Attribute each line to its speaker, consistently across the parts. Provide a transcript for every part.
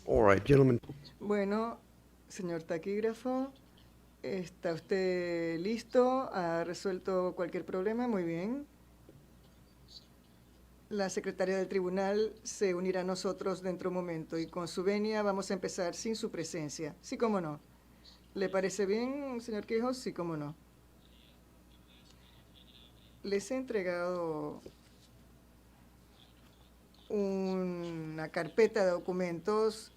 Speaker 1: All right, gentlemen.
Speaker 2: Bueno, señor taquígrafo, ¿está usted listo? ¿Ha resuelto cualquier problema? Muy bien. La secretaria del tribunal se unirá a nosotros dentro de un momento y con su venia vamos a empezar sin su presencia. Sí, cómo no. ¿Le parece bien, señor Quijos? Sí, cómo no. Les he entregado una carpeta de documentos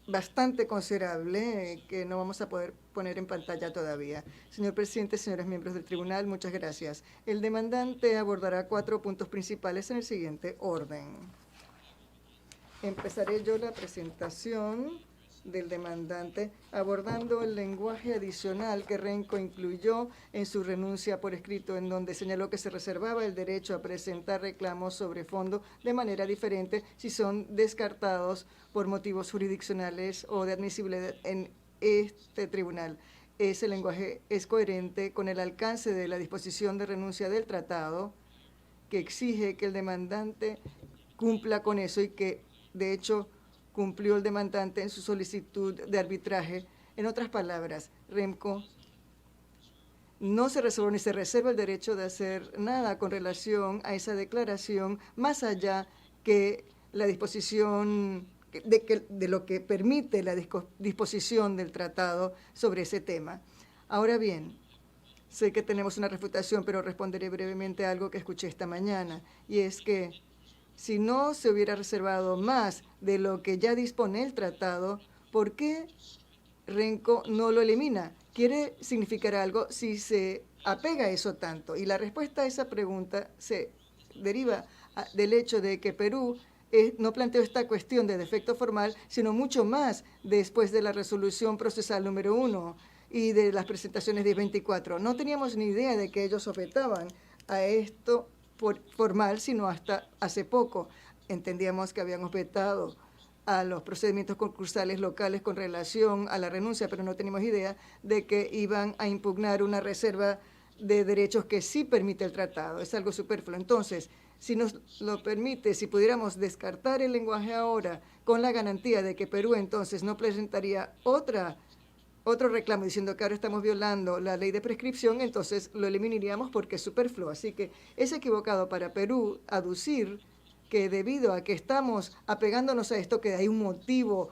Speaker 2: bastante considerable que no vamos a poder poner en pantalla todavía. Señor presidente, señores miembros del tribunal, muchas gracias. El demandante abordará 4 puntos principales en el siguiente orden. Empezaré yo la presentación del demandante abordando el lenguaje adicional que Renco incluyó en su renuncia por escrito, en donde señaló que se reservaba el derecho a presentar reclamos sobre fondo de manera diferente si son descartados por motivos jurisdiccionales o de admisibilidad en este tribunal. Ese lenguaje es coherente con el alcance de la disposición de renuncia del tratado, que exige que el demandante cumpla con eso y que, de hecho, cumplió el demandante en su solicitud de arbitraje. En otras palabras, Remco no se reservó ni se reserva el derecho de hacer nada con relación a esa declaración, más allá que la disposición de lo que permite la disposición del tratado sobre ese tema. Ahora bien, sé que tenemos una refutación, pero responderé brevemente a algo que escuché esta mañana, y es que si no se hubiera reservado más de lo que ya dispone el tratado, ¿por qué Renco no lo elimina? ¿Quiere significar algo si se apega a eso tanto? Y la respuesta a esa pregunta se deriva del hecho de que Perú no planteó esta cuestión de defecto formal, sino mucho más después de la resolución procesal número 1 y de las presentaciones de 24. No teníamos ni idea de que ellos objetaban a esto formal, sino hasta hace poco. Entendíamos que habían objetado a los procedimientos concursales locales con relación a la renuncia, pero no teníamos idea de que iban a impugnar una reserva de derechos que sí permite el tratado. Es algo superfluo. Entonces, si nos lo permite, si pudiéramos descartar el lenguaje ahora con la garantía de que Perú entonces no presentaría otro reclamo diciendo que ahora estamos violando la ley de prescripción, entonces lo eliminaríamos porque es superfluo. Así que es equivocado para Perú aducir que debido a que estamos apegándonos a esto, que hay un motivo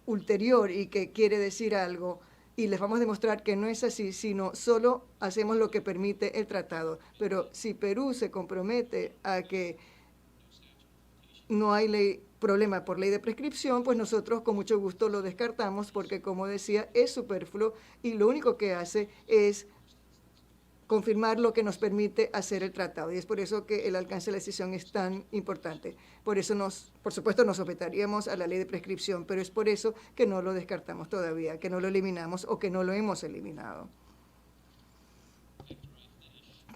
Speaker 2: ulterior y que quiere decir algo, y les vamos a demostrar que no es así, sino solo hacemos lo que permite el tratado. Pero si Perú se compromete a que no hay problema por ley de prescripción, pues nosotros con mucho gusto lo descartamos porque, como decía, es superfluo y lo único que hace es confirmar lo que nos permite hacer el tratado. Y es por eso que el alcance de la decisión es tan importante. Por eso por supuesto, nos objetaríamos a la ley de prescripción, pero es por eso que no lo descartamos todavía, que no lo eliminamos o que no lo hemos eliminado.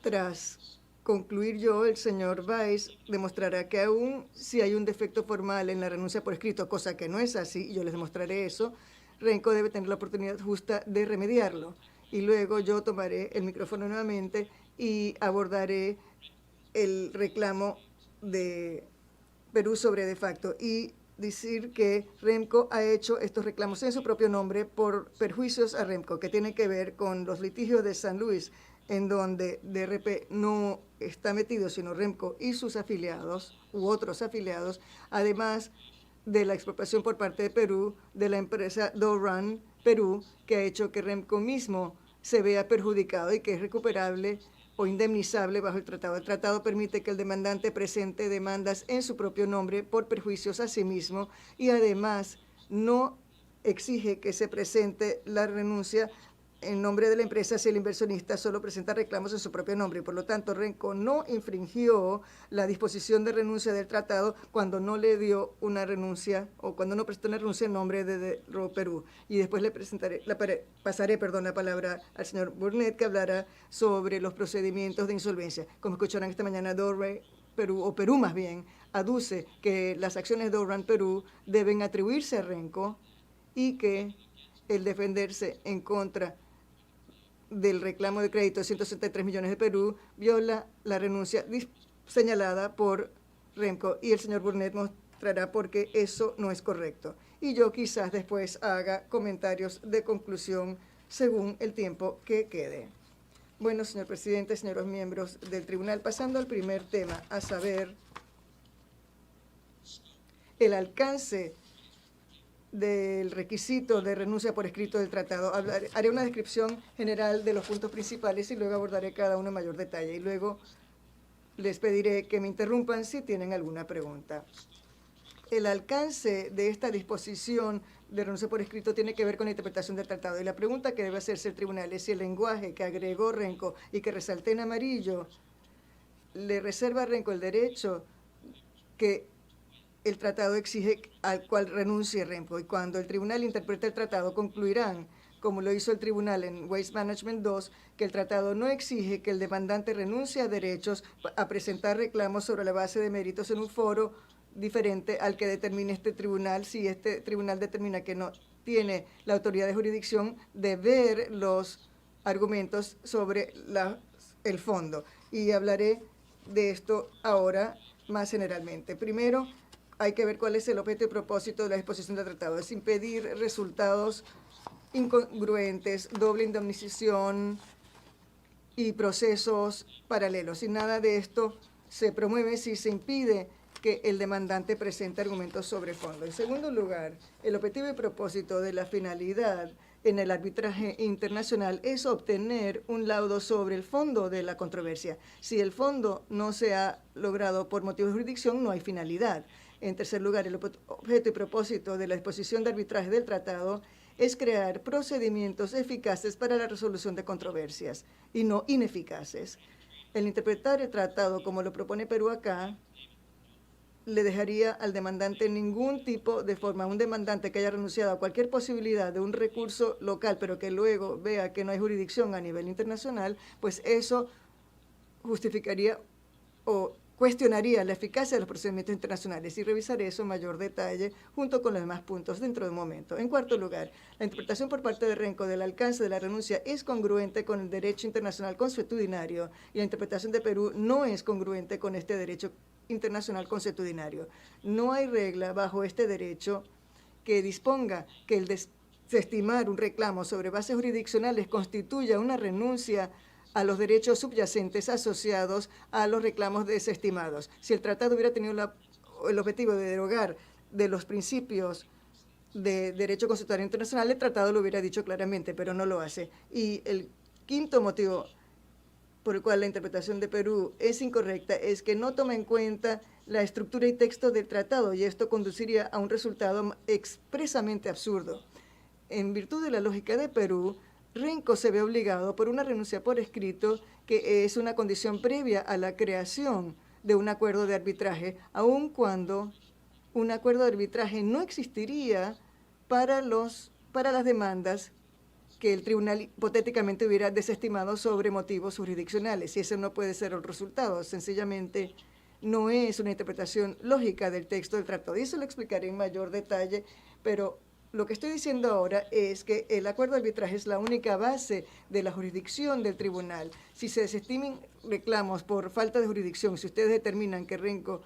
Speaker 2: Tras concluir yo, el señor Weiss demostrará que aún si hay un defecto formal en la renuncia por escrito, cosa que no es así, y yo les demostraré eso, Renco debe tener la oportunidad justa de remediarlo. Y luego yo tomaré el micrófono nuevamente y abordaré el reclamo de Perú sobre de facto y decir que Remco ha hecho estos reclamos en su propio nombre por perjuicios a Remco, que tienen que ver con los litigios de San Luis, en donde DRP no está metido, sino Remco y sus afiliados u otros afiliados, además de la expropiación por parte de Perú de la empresa Doran Perú, que ha hecho que Remco mismo se vea perjudicado y que es recuperable o indemnizable bajo el tratado. El tratado permite que el demandante presente demandas en su propio nombre por perjuicios a sí mismo y además no exige que se presente la renuncia en nombre de la empresa si el inversionista solo presenta reclamos en su propio nombre. Por lo tanto, Renco no infringió la disposición de renuncia del tratado cuando no le dio una renuncia o cuando no prestó una renuncia en nombre de Perú. Y después pasaré la palabra al señor Burnett, que hablará sobre los procedimientos de insolvencia. Como escucharon esta mañana, Dorre Perú, o Perú más bien, aduce que las acciones de Doran Perú deben atribuirse a Renco y que el defenderse en contra del reclamo de crédito de 163 millones de Perú viola la renuncia señalada por Remco. Y el señor Burnett demostrará por qué eso no es correcto. Y yo quizás después haga comentarios de conclusión según el tiempo que quede. Bueno, señor presidente, señores miembros del tribunal, pasando al primer tema, a saber, el alcance del requisito de renuncia por escrito del tratado. Haré una descripción general de los puntos principales y luego abordaré cada uno en mayor detalle. Y luego les pediré que me interrumpan si tienen alguna pregunta. El alcance de esta disposición de renuncia por escrito tiene que ver con la interpretación del tratado. Y la pregunta que debe hacerse el tribunal es si el lenguaje que agregó Renco y que resalté en amarillo le reserva a Renco el derecho que el tratado exige al cual renuncie Renco. Y cuando el tribunal interprete el tratado, concluirán, como lo hizo el tribunal en Waste Management 2, que el tratado no exige que el demandante renuncie a derechos a presentar reclamos sobre la base de méritos en un foro diferente al que determine este tribunal, si este tribunal determina que no tiene la autoridad de jurisdicción de ver los argumentos sobre el fondo. Y hablaré de esto ahora más generalmente. Primero, hay que ver cuál es el objeto y propósito de la disposición del tratado. Es impedir resultados incongruentes, doble indemnización y procesos paralelos. Y nada de esto se promueve si se impide que el demandante presente argumentos sobre fondo. En segundo lugar, el objetivo y propósito de la finalidad en el arbitraje internacional es obtener un laudo sobre el fondo de la controversia. Si el fondo no se ha logrado por motivos de jurisdicción, no hay finalidad. En tercer lugar, el objeto y propósito de la disposición de arbitraje del tratado es crear procedimientos eficaces para la resolución de controversias y no ineficaces. El interpretar el tratado como lo propone Perú acá le dejaría al demandante ningún tipo de forma. Un demandante que haya renunciado a cualquier posibilidad de un recurso local, pero que luego vea que no hay jurisdicción a nivel internacional, pues eso justificaría o cuestionaría la eficacia de los procedimientos internacionales, y revisaré eso en mayor detalle junto con los demás puntos dentro de un momento. En cuarto lugar, la interpretación por parte de Renco del alcance de la renuncia es congruente con el derecho internacional consuetudinario, y la interpretación de Perú no es congruente con este derecho internacional consuetudinario. No hay regla bajo este derecho que disponga que el desestimar un reclamo sobre bases jurisdiccionales constituya una renuncia a los derechos subyacentes asociados a los reclamos desestimados. Si el tratado hubiera tenido el objetivo de derogar de los principios de derecho consuetudinario internacional, el tratado lo hubiera dicho claramente, pero no lo hace. Y el quinto motivo por el cual la interpretación de Perú es incorrecta es que no toma en cuenta la estructura y texto del tratado, y esto conduciría a un resultado expresamente absurdo. En virtud de la lógica de Perú, Renco se ve obligado por una renuncia por escrito que es una condición previa a la creación de un acuerdo de arbitraje, aun cuando un acuerdo de arbitraje no existiría para las demandas que el tribunal hipotéticamente hubiera desestimado sobre motivos jurisdiccionales, y ese no puede ser el resultado. Sencillamente no es una interpretación lógica del texto del tratado, y eso lo explicaré en mayor detalle, pero lo que estoy diciendo ahora es que el acuerdo de arbitraje es la única base de la jurisdicción del tribunal. Si se desestimen reclamos por falta de jurisdicción, si ustedes determinan que Renco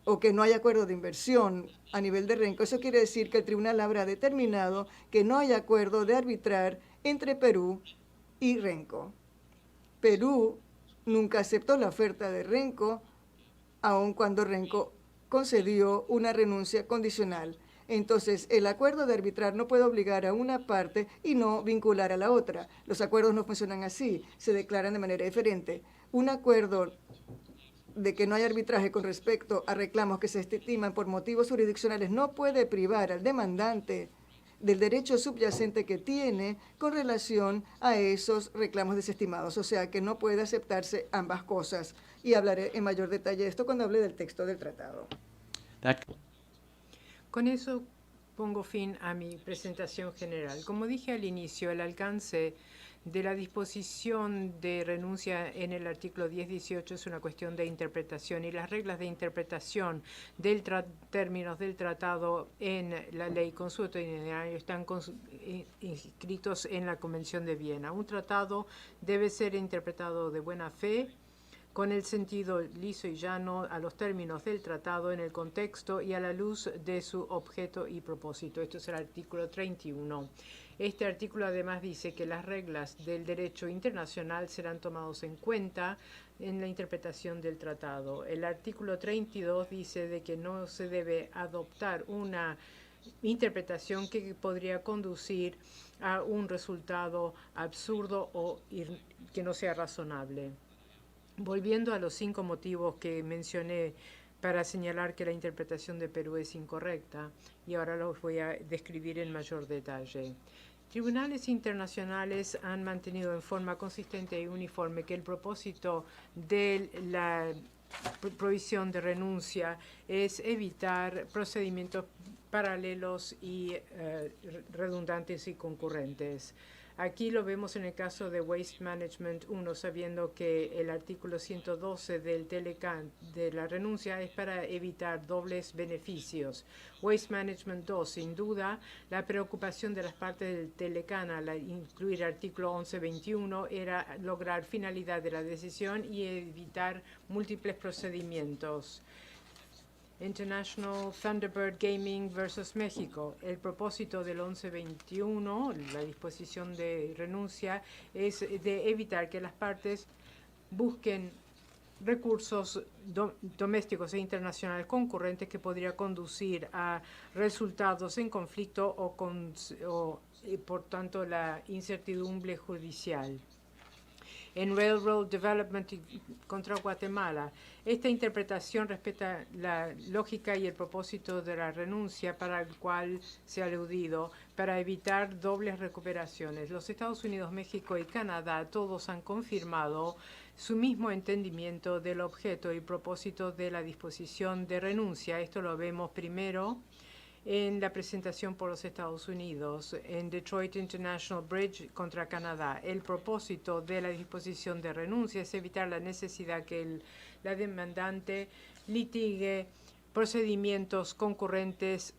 Speaker 2: o que no hay acuerdo de inversión a nivel de Renco, eso quiere decir que el tribunal habrá determinado que no hay acuerdo de arbitrar entre Perú y Renco. Perú nunca aceptó la oferta de Renco, aun cuando Renco concedió una renuncia condicional. Entonces, el acuerdo de arbitrar no puede obligar a una parte y no vincular a la otra. Los acuerdos no funcionan así, se declaran de manera diferente. Un acuerdo de que no hay arbitraje con respecto a reclamos que se estiman por motivos jurisdiccionales no puede privar al demandante del derecho subyacente que tiene con relación a esos reclamos desestimados. O sea que no puede aceptarse ambas cosas. Y hablaré en mayor detalle de esto cuando hable del texto del tratado.
Speaker 1: Con eso pongo fin a mi presentación general. Como dije al inicio, el alcance de la disposición de renuncia en el artículo 10.18 es una cuestión de interpretación, y las reglas de interpretación del términos del tratado en la ley consuetudinaria están inscritos en la Convención de Viena. Un tratado debe ser interpretado de buena fe con el sentido liso y llano a los términos del tratado en el contexto y a la luz de su objeto y propósito. Esto es el artículo 31. Este artículo además dice que las reglas del derecho internacional serán tomadas en cuenta en la interpretación del tratado. El artículo 32 dice de que no se debe adoptar una interpretación que podría conducir a un resultado absurdo o que no sea razonable. Volviendo a los 5 motivos que mencioné para señalar que la interpretación de Perú es incorrecta, y ahora los voy a describir en mayor detalle. Tribunales internacionales han mantenido en forma consistente y uniforme que el propósito de la provisión de renuncia es evitar procedimientos paralelos y redundantes y concurrentes. Aquí lo vemos en el caso de Waste Management 1, sabiendo que el artículo 112 del TELECAN de la renuncia es para evitar dobles beneficios. Waste Management 2, sin duda, la preocupación de las partes del TELECAN al incluir el artículo 1121 era lograr finalidad de la decisión y evitar múltiples procedimientos. International Thunderbird Gaming versus México. El propósito del 1121, la disposición de renuncia, es de evitar que las partes busquen recursos domésticos e internacionales concurrentes que podría conducir a resultados en conflicto o por tanto la incertidumbre judicial. En Railroad Development contra Guatemala, esta interpretación respeta la lógica y el propósito de la renuncia para el cual se ha aludido, para evitar dobles recuperaciones. Los Estados Unidos, México y Canadá todos han confirmado su mismo entendimiento del objeto y propósito de la disposición de renuncia. Esto lo vemos primero en la presentación por los Estados Unidos, en Detroit International Bridge contra Canadá. El propósito de la disposición de renuncia es evitar la necesidad que la demandante litigue procedimientos concurrentes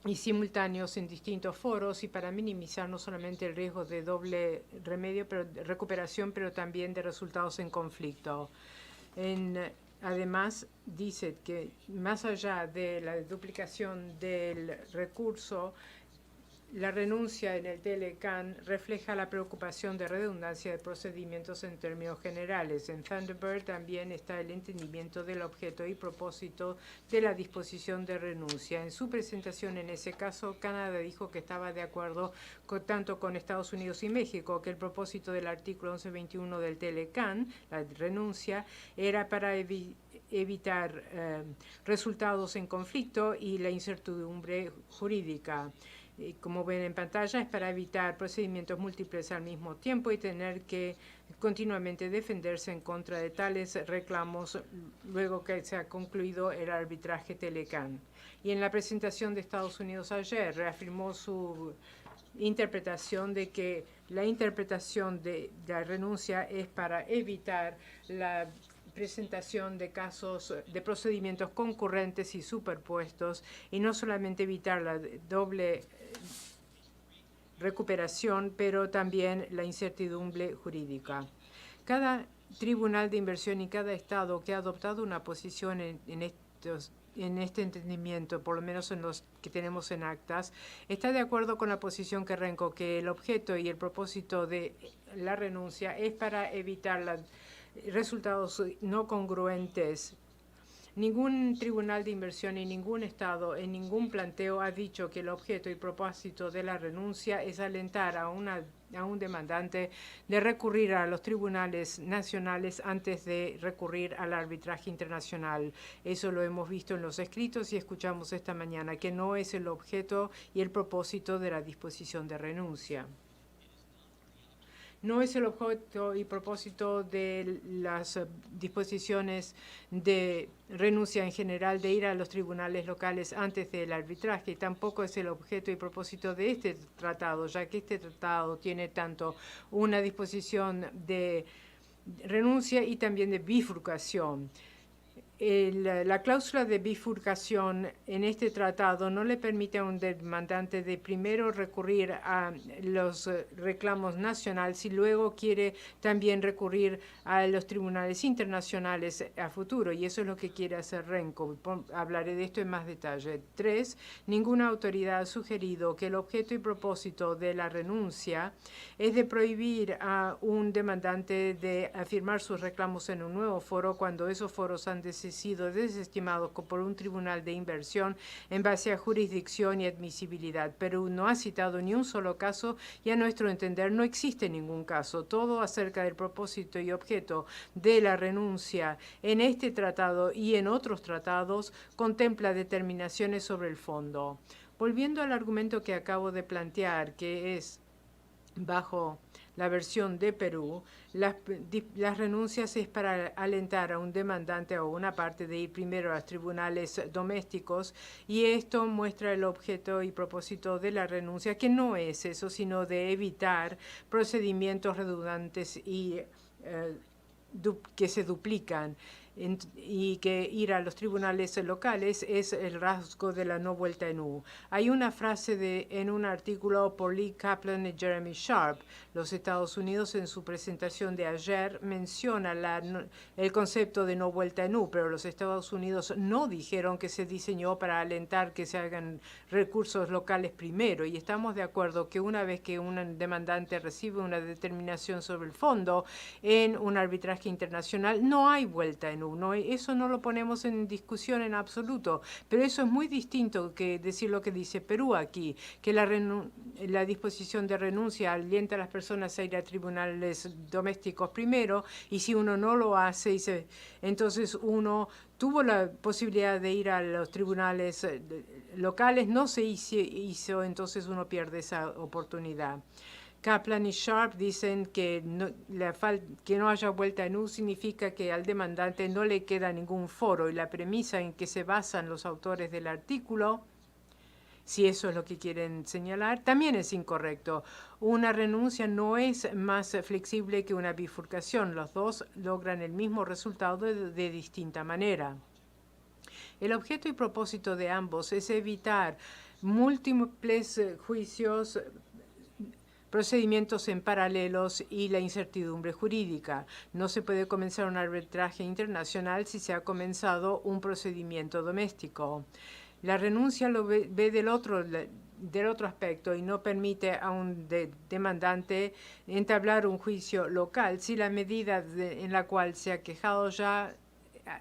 Speaker 1: y simultáneos en distintos foros y para minimizar no solamente el riesgo de doble remedio, recuperación, pero también de resultados en conflicto. Además, dice que más allá de la duplicación del recurso, la renuncia en el TELECAN refleja la preocupación de redundancia de procedimientos en términos generales. En Thunderbird también está el entendimiento del objeto y propósito de la disposición de renuncia. En su presentación en ese caso, Canadá dijo que estaba de acuerdo tanto con Estados Unidos y México, que el propósito del artículo 1121 del TELECAN, la renuncia, era para evitar resultados en conflicto y la incertidumbre jurídica. Como ven en pantalla, es para evitar procedimientos múltiples al mismo tiempo y tener que continuamente defenderse en contra de tales reclamos luego que se ha concluido el arbitraje TELECAN. Y en la presentación de Estados Unidos ayer reafirmó su interpretación de que la interpretación de la renuncia es para evitar la presentación de casos de procedimientos concurrentes y superpuestos y no solamente evitar la doble recuperación, pero también la incertidumbre jurídica. Cada tribunal de inversión y cada estado que ha adoptado una posición en este entendimiento, por lo menos en los que tenemos en actas, está de acuerdo con la posición que Renco, que el objeto y el propósito de la renuncia es para evitar resultados no congruentes. Ningún tribunal de inversión y ningún estado en ningún planteo ha dicho que el objeto y propósito de la renuncia es alentar a un demandante de recurrir a los tribunales nacionales antes de recurrir al arbitraje internacional. Eso lo hemos visto en los escritos y escuchamos esta mañana, que no es el objeto y el propósito de la disposición de renuncia. No es el objeto y propósito de las disposiciones de renuncia en general de ir a los tribunales locales antes del arbitraje. Tampoco es el objeto y propósito de este tratado, ya que este tratado tiene tanto una disposición de renuncia y también de bifurcación. la cláusula de bifurcación en este tratado no le permite a un demandante de primero recurrir a los reclamos nacionales y luego quiere también recurrir a los tribunales internacionales a futuro, y eso es lo que quiere hacer Renco. Hablaré de esto en más detalle. 3. Ninguna autoridad ha sugerido que el objeto y propósito de la renuncia es de prohibir a un demandante de afirmar sus reclamos en un nuevo foro cuando esos foros han sido desestimados por un tribunal de inversión en base a jurisdicción y admisibilidad. Perú no ha citado ni un solo caso y a nuestro entender no existe ningún caso. Todo acerca del propósito y objeto de la renuncia en este tratado y en otros tratados contempla determinaciones sobre el fondo. Volviendo al argumento que acabo de plantear, que es bajo la versión de Perú, las renuncias es para alentar a un demandante o una parte de ir primero a los tribunales domésticos, y esto muestra el objeto y propósito de la renuncia, que no es eso, sino de evitar procedimientos redundantes y que se duplican, y que ir a los tribunales locales es el rasgo de la no vuelta en U. Hay una frase en un artículo por Lee Kaplan y Jeremy Sharp. Los Estados Unidos, en su presentación de ayer, menciona el concepto de no vuelta en U, pero los Estados Unidos no dijeron que se diseñó para alentar que se hagan recursos locales primero, y estamos de acuerdo que una vez que un demandante recibe una determinación sobre el fondo en un arbitraje internacional, no hay vuelta en U. Eso no lo ponemos en discusión en absoluto, pero eso es muy distinto que decir lo que dice Perú aquí, que la disposición de renuncia alienta a las personas a ir a tribunales domésticos primero, y si uno no lo hace, entonces uno tuvo la posibilidad de ir a los tribunales locales, no se hizo, entonces uno pierde esa oportunidad. Kaplan y Sharp dicen que no haya vuelta en U significa que al demandante no le queda ningún foro, y la premisa en que se basan los autores del artículo, si eso es lo que quieren señalar, también es incorrecto. Una renuncia no es más flexible que una bifurcación. Los dos logran el mismo resultado de distinta manera. El objeto y propósito de ambos es evitar múltiples juicios, procedimientos en paralelos y la incertidumbre jurídica. No se puede comenzar un arbitraje internacional si se ha comenzado un procedimiento doméstico. La renuncia lo ve del otro aspecto y no permite a un demandante entablar un juicio local si la medida en la cual se ha quejado ya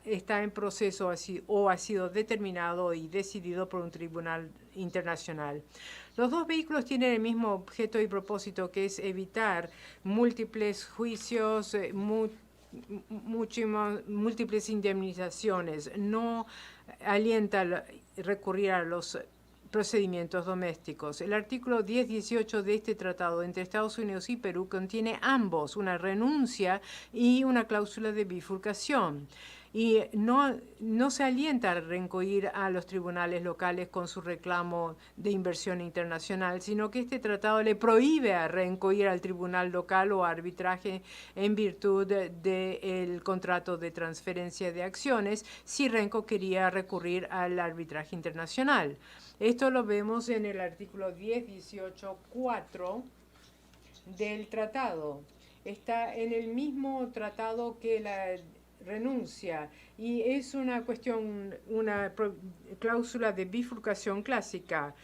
Speaker 1: está en proceso o ha sido determinado y decidido por un tribunal internacional. Los dos vehículos tienen el mismo objeto y propósito, que es evitar múltiples juicios, múltiples indemnizaciones. No alienta recurrir a los procedimientos domésticos. El artículo 10-18 de este tratado entre Estados Unidos y Perú contiene ambos, una renuncia y una cláusula de bifurcación. Y no se alienta a recurrir a los tribunales locales con su reclamo de inversión internacional, sino que este tratado le prohíbe a Renco ir al tribunal local o arbitraje en virtud del contrato de transferencia de acciones si Renco quería recurrir al arbitraje internacional. Esto lo vemos en el artículo 10-18-4 del tratado. Está en el mismo tratado que la renuncia, y es una cláusula de bifurcación clásica.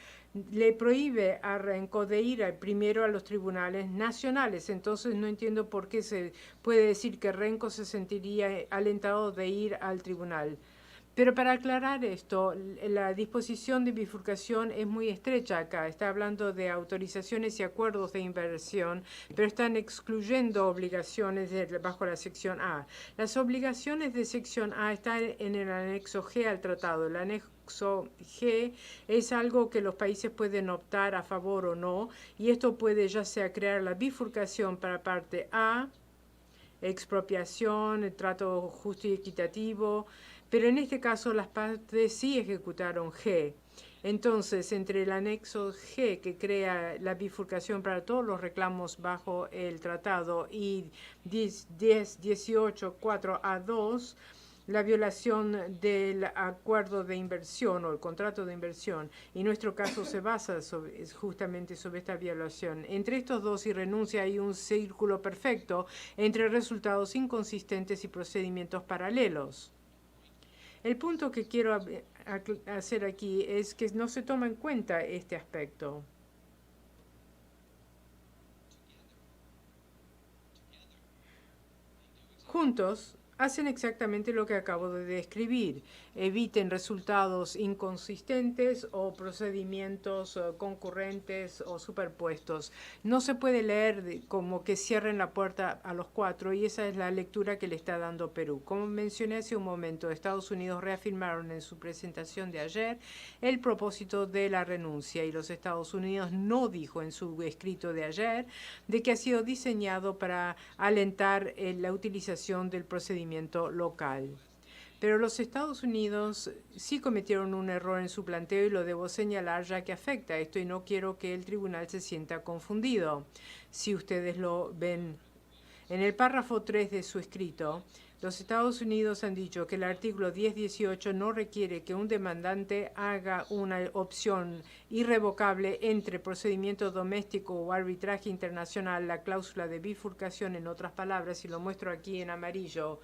Speaker 1: Le prohíbe a Renco de ir primero a los tribunales nacionales. Entonces no entiendo por qué se puede decir que Renco se sentiría alentado de ir al tribunal. Pero para aclarar esto, la disposición de bifurcación es muy estrecha acá. Está hablando de autorizaciones y acuerdos de inversión, pero están excluyendo obligaciones bajo la sección A. Las obligaciones de sección A están en el anexo G al tratado. El anexo G es algo que los países pueden optar a favor o no, y esto puede ya sea crear la bifurcación para parte A, expropiación, trato justo y equitativo, pero en este caso las partes sí ejecutaron G. Entonces, entre el anexo G, que crea la bifurcación para todos los reclamos bajo el tratado, y 10-18-4A2, la violación del acuerdo de inversión o el contrato de inversión, y nuestro caso se basa justamente sobre esta violación. Entre estos dos y renuncia hay un círculo perfecto entre resultados inconsistentes y procedimientos paralelos. El punto que quiero hacer aquí es que no se toma en cuenta este aspecto. Juntos, hacen exactamente lo que acabo de describir. Eviten resultados inconsistentes o procedimientos concurrentes o superpuestos. No se puede leer como que cierren la puerta a los cuatro, y esa es la lectura que le está dando Perú. Como mencioné hace un momento, Estados Unidos reafirmaron en su presentación de ayer el propósito de la renuncia, y los Estados Unidos no dijo en su escrito de ayer de que ha sido diseñado para alentar la utilización del procedimiento local. Pero los Estados Unidos sí cometieron un error en su planteo, y lo debo señalar ya que afecta a esto y no quiero que el tribunal se sienta confundido. Si ustedes lo ven en el párrafo 3 de su escrito, los Estados Unidos han dicho que el artículo 1018 no requiere que un demandante haga una opción irrevocable entre procedimiento doméstico o arbitraje internacional, la cláusula de bifurcación, en otras palabras, y lo muestro aquí en amarillo.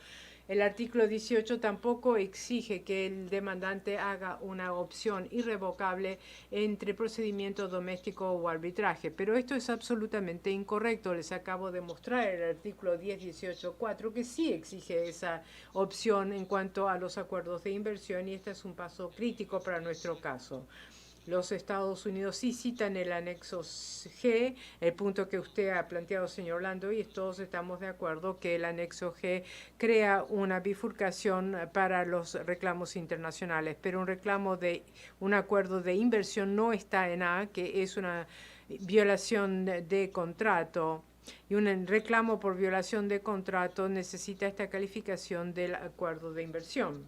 Speaker 1: El artículo 18 tampoco exige que el demandante haga una opción irrevocable entre procedimiento doméstico o arbitraje, pero esto es absolutamente incorrecto. Les acabo de mostrar el artículo 1018.4 que sí exige esa opción en cuanto a los acuerdos de inversión, y este es un paso crítico para nuestro caso. Los Estados Unidos sí citan el anexo G, el punto que usted ha planteado, señor Orlando, y todos estamos de acuerdo que el anexo G crea una bifurcación para los reclamos internacionales, pero un acuerdo de inversión no está en A, que es una violación de contrato. Y un reclamo por violación de contrato necesita esta calificación del acuerdo de inversión.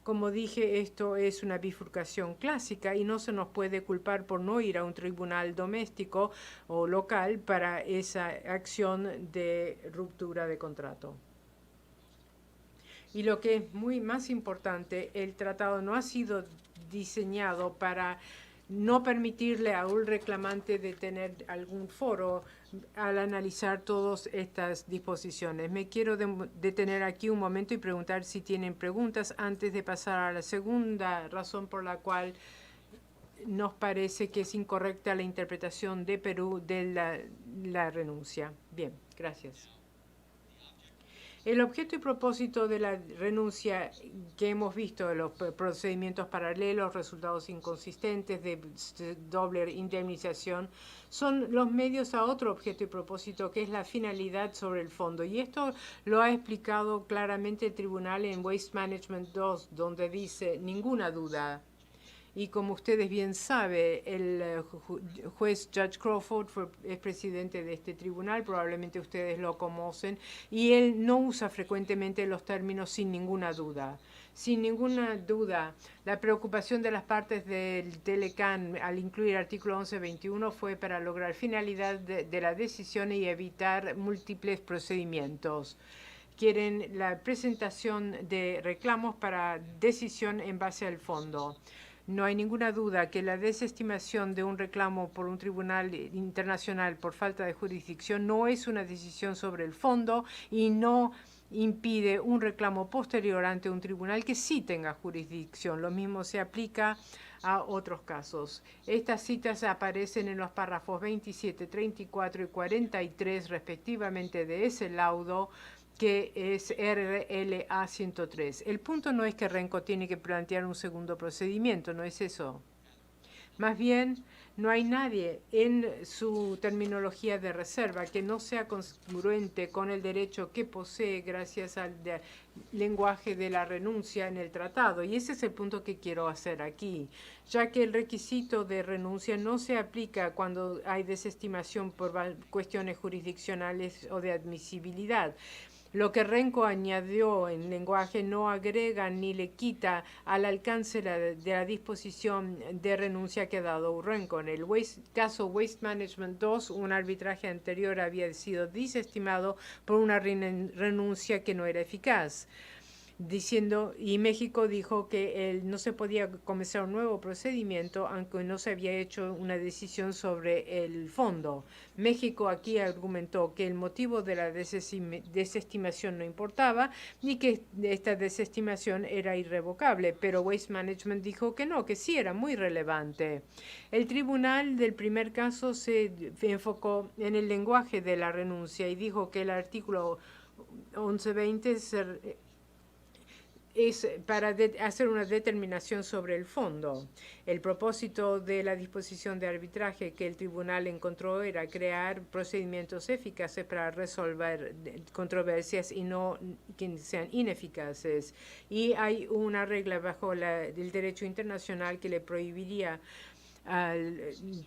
Speaker 1: Como dije, esto es una bifurcación clásica y no se nos puede culpar por no ir a un tribunal doméstico o local para esa acción de ruptura de contrato. Y lo que es más importante, el tratado no ha sido diseñado para no permitirle a un reclamante de tener algún foro al analizar todas estas disposiciones. Me quiero detener aquí un momento y preguntar si tienen preguntas antes de pasar a la segunda razón por la cual nos parece que es incorrecta la interpretación de Perú de la renuncia. Bien, gracias. El objeto y propósito de la renuncia que hemos visto, de los procedimientos paralelos, resultados inconsistentes, de doble indemnización, son los medios a otro objeto y propósito, que es la finalidad sobre el fondo. Y esto lo ha explicado claramente el tribunal en Waste Management 2, donde dice, ninguna duda. Y como ustedes bien saben, el juez Judge Crawford es presidente de este tribunal, probablemente ustedes lo conocen, y él no usa frecuentemente los términos sin ninguna duda. Sin ninguna duda, la preocupación de las partes del Telecan al incluir el artículo 1121 fue para lograr finalidad de la decisión y evitar múltiples procedimientos. Quieren la presentación de reclamos para decisión en base al fondo. No hay ninguna duda que la desestimación de un reclamo por un tribunal internacional por falta de jurisdicción no es una decisión sobre el fondo y no impide un reclamo posterior ante un tribunal que sí tenga jurisdicción. Lo mismo se aplica a otros casos. Estas citas aparecen en los párrafos 27, 34 y 43 respectivamente de ese laudo, que es RLA 103. El punto no es que Renco tiene que plantear un segundo procedimiento, no es eso. Más bien, no hay nadie en su terminología de reserva que no sea congruente con el derecho que posee gracias al lenguaje de la renuncia en el tratado. Y ese es el punto que quiero hacer aquí, ya que el requisito de renuncia no se aplica cuando hay desestimación por cuestiones jurisdiccionales o de admisibilidad. Lo que Renco añadió en lenguaje no agrega ni le quita al alcance de la disposición de renuncia que ha dado Renco. En el caso Waste Management 2, un arbitraje anterior había sido desestimado por una renuncia que no era eficaz. diciendo, y México dijo que no se podía comenzar un nuevo procedimiento aunque no se había hecho una decisión sobre el fondo. México aquí argumentó que el motivo de la desestimación no importaba y que esta desestimación era irrevocable, pero Waste Management dijo que no, que sí era muy relevante. El tribunal del primer caso se enfocó en el lenguaje de la renuncia y dijo que el artículo 1120 es para hacer una determinación sobre el fondo. El propósito de la disposición de arbitraje que el tribunal encontró era crear procedimientos eficaces para resolver controversias y no que sean ineficaces. Y hay una regla bajo el derecho internacional que le prohibiría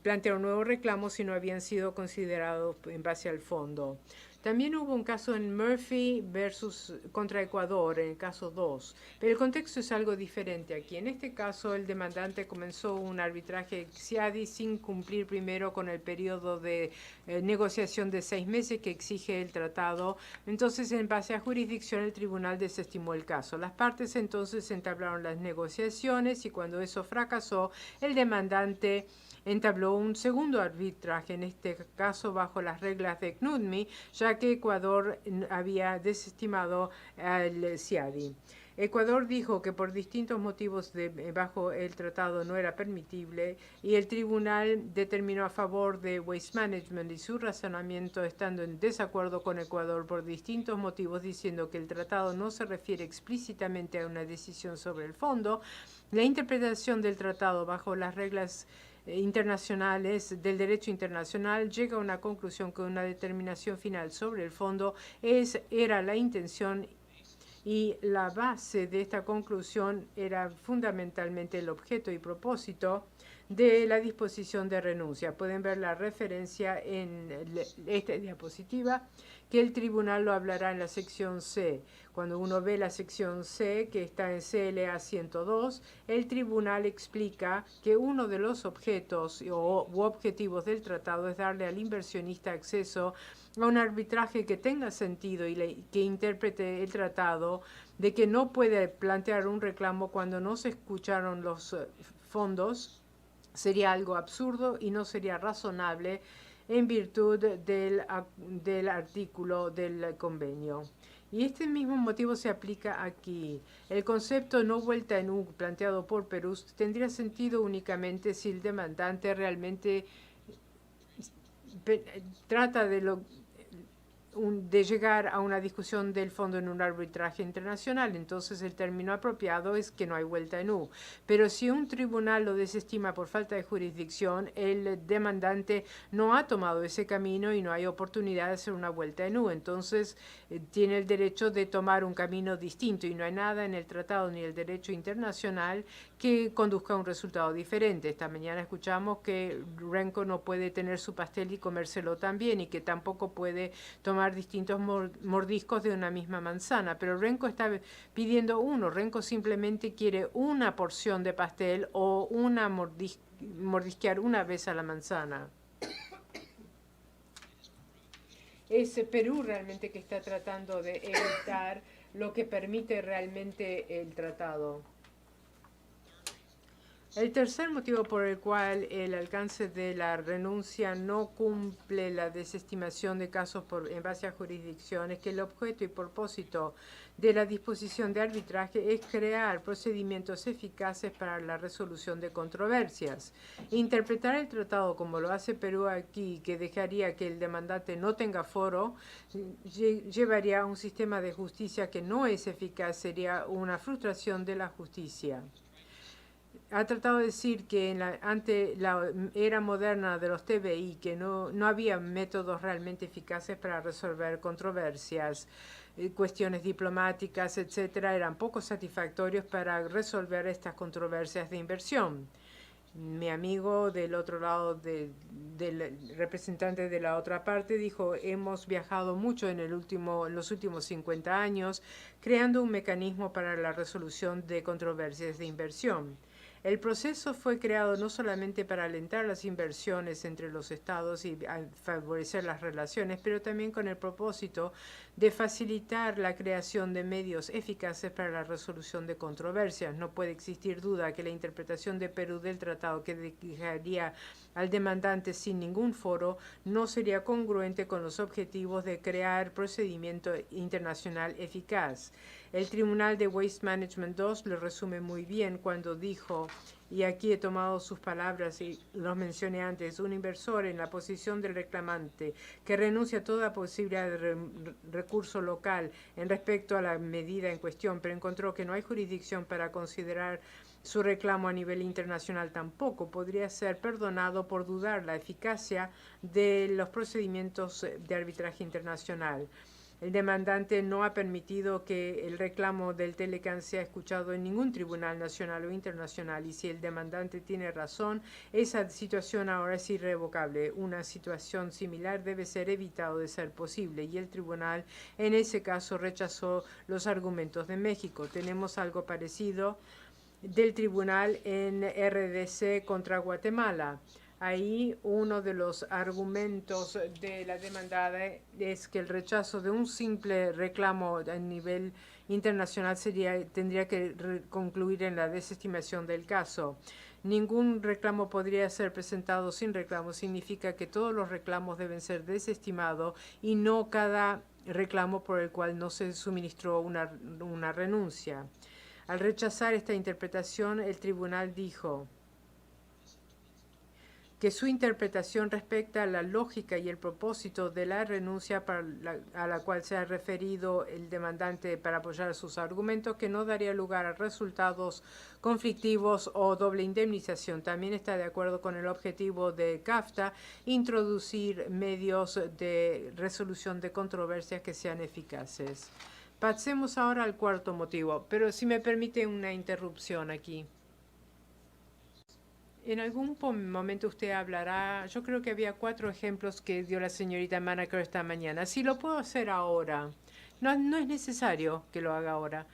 Speaker 1: plantear un nuevo reclamo si no habían sido considerados en base al fondo. También hubo un caso en Murphy versus contra Ecuador, en el caso 2, pero el contexto es algo diferente aquí. En este caso, el demandante comenzó un arbitraje CIADI sin cumplir primero con el periodo de negociación de 6 meses que exige el tratado. Entonces, en base a jurisdicción, el tribunal desestimó el caso. Las partes entonces entablaron las negociaciones y cuando eso fracasó, el demandante entabló un segundo arbitraje, en este caso bajo las reglas de CNUDMI, ya que Ecuador había desestimado al CIADI. Ecuador dijo que por distintos motivos bajo el tratado no era permitible y el tribunal determinó a favor de Waste Management y su razonamiento estando en desacuerdo con Ecuador por distintos motivos, diciendo que el tratado no se refiere explícitamente a una decisión sobre el fondo. La interpretación del tratado bajo las reglas internacionales del derecho internacional llega a una conclusión que una determinación final sobre el fondo era la intención y la base de esta conclusión era fundamentalmente el objeto y propósito de la disposición de renuncia. Pueden ver la referencia en esta diapositiva, que el tribunal lo hablará en la sección C. Cuando uno ve la sección C, que está en CLA 102, el tribunal explica que uno de los objetos u objetivos del tratado es darle al inversionista acceso a un arbitraje que tenga sentido y que interprete el tratado de que no puede plantear un reclamo cuando no se escucharon los fondos. Sería algo absurdo y no sería razonable en virtud del artículo del convenio. Y este mismo motivo se aplica aquí. El concepto no vuelta en U planteado por Perú tendría sentido únicamente si el demandante realmente trata de llegar a una discusión del fondo en un arbitraje internacional. Entonces el término apropiado es que no hay vuelta en U. Pero si un tribunal lo desestima por falta de jurisdicción, el demandante no ha tomado ese camino y no hay oportunidad de hacer una vuelta en U. Entonces tiene el derecho de tomar un camino distinto y no hay nada en el tratado ni el derecho internacional que conduzca a un resultado diferente. Esta mañana escuchamos que Renco no puede tener su pastel y comérselo también y que tampoco puede tomar distintos mordiscos de una misma manzana, pero Renco está pidiendo uno. Renco simplemente quiere una porción de pastel o mordisquear una vez a la manzana. Es Perú realmente que está tratando de evitar lo que permite realmente el tratado. El tercer motivo por el cual el alcance de la renuncia no cumple la desestimación de casos en base a jurisdicción es que el objeto y propósito de la disposición de arbitraje es crear procedimientos eficaces para la resolución de controversias. Interpretar el tratado como lo hace Perú aquí, que dejaría que el demandante no tenga foro, llevaría a un sistema de justicia que no es eficaz, sería una frustración de la justicia. Ha tratado de decir que ante la era moderna de los TBI, que no había métodos realmente eficaces para resolver controversias, cuestiones diplomáticas, etcétera, eran poco satisfactorios para resolver estas controversias de inversión. Mi amigo del otro lado, del representante de la otra parte, dijo: hemos viajado mucho en los últimos 50 años creando un mecanismo para la resolución de controversias de inversión. El proceso fue creado no solamente para alentar las inversiones entre los estados y favorecer las relaciones, pero también con el propósito de facilitar la creación de medios eficaces para la resolución de controversias. No puede existir duda que la interpretación de Perú del tratado, que dejaría al demandante sin ningún foro, no sería congruente con los objetivos de crear procedimiento internacional eficaz. El Tribunal de Waste Management II lo resume muy bien cuando dijo, y aquí he tomado sus palabras y los mencioné antes, un inversor en la posición del reclamante que renuncia a toda posibilidad de recurso local en respecto a la medida en cuestión, pero encontró que no hay jurisdicción para considerar su reclamo a nivel internacional tampoco, podría ser perdonado por dudar la eficacia de los procedimientos de arbitraje internacional. El demandante no ha permitido que el reclamo del Telecan sea escuchado en ningún tribunal nacional o internacional, y si el demandante tiene razón, esa situación ahora es irrevocable. Una situación similar debe ser evitado de ser posible, y el tribunal en ese caso rechazó los argumentos de México. Tenemos algo parecido del tribunal en RDC contra Guatemala. Ahí uno de los argumentos de la demandada es que el rechazo de un simple reclamo a nivel internacional tendría que concluir en la desestimación del caso. Ningún reclamo podría ser presentado sin reclamo. Significa que todos los reclamos deben ser desestimados y no cada reclamo por el cual no se suministró una renuncia. Al rechazar esta interpretación, el tribunal dijo que su interpretación respecta a la lógica y el propósito de la renuncia a la cual se ha referido el demandante para apoyar sus argumentos, que no daría lugar a resultados conflictivos o doble indemnización. También está de acuerdo con el objetivo de CAFTA, introducir medios de resolución de controversias que sean eficaces. Pasemos ahora al cuarto motivo, pero si me permite una interrupción aquí. En algún momento usted hablará, yo creo que había 4 ejemplos que dio la señorita Manaker esta mañana. Si lo puedo hacer ahora, no es necesario que lo haga ahora.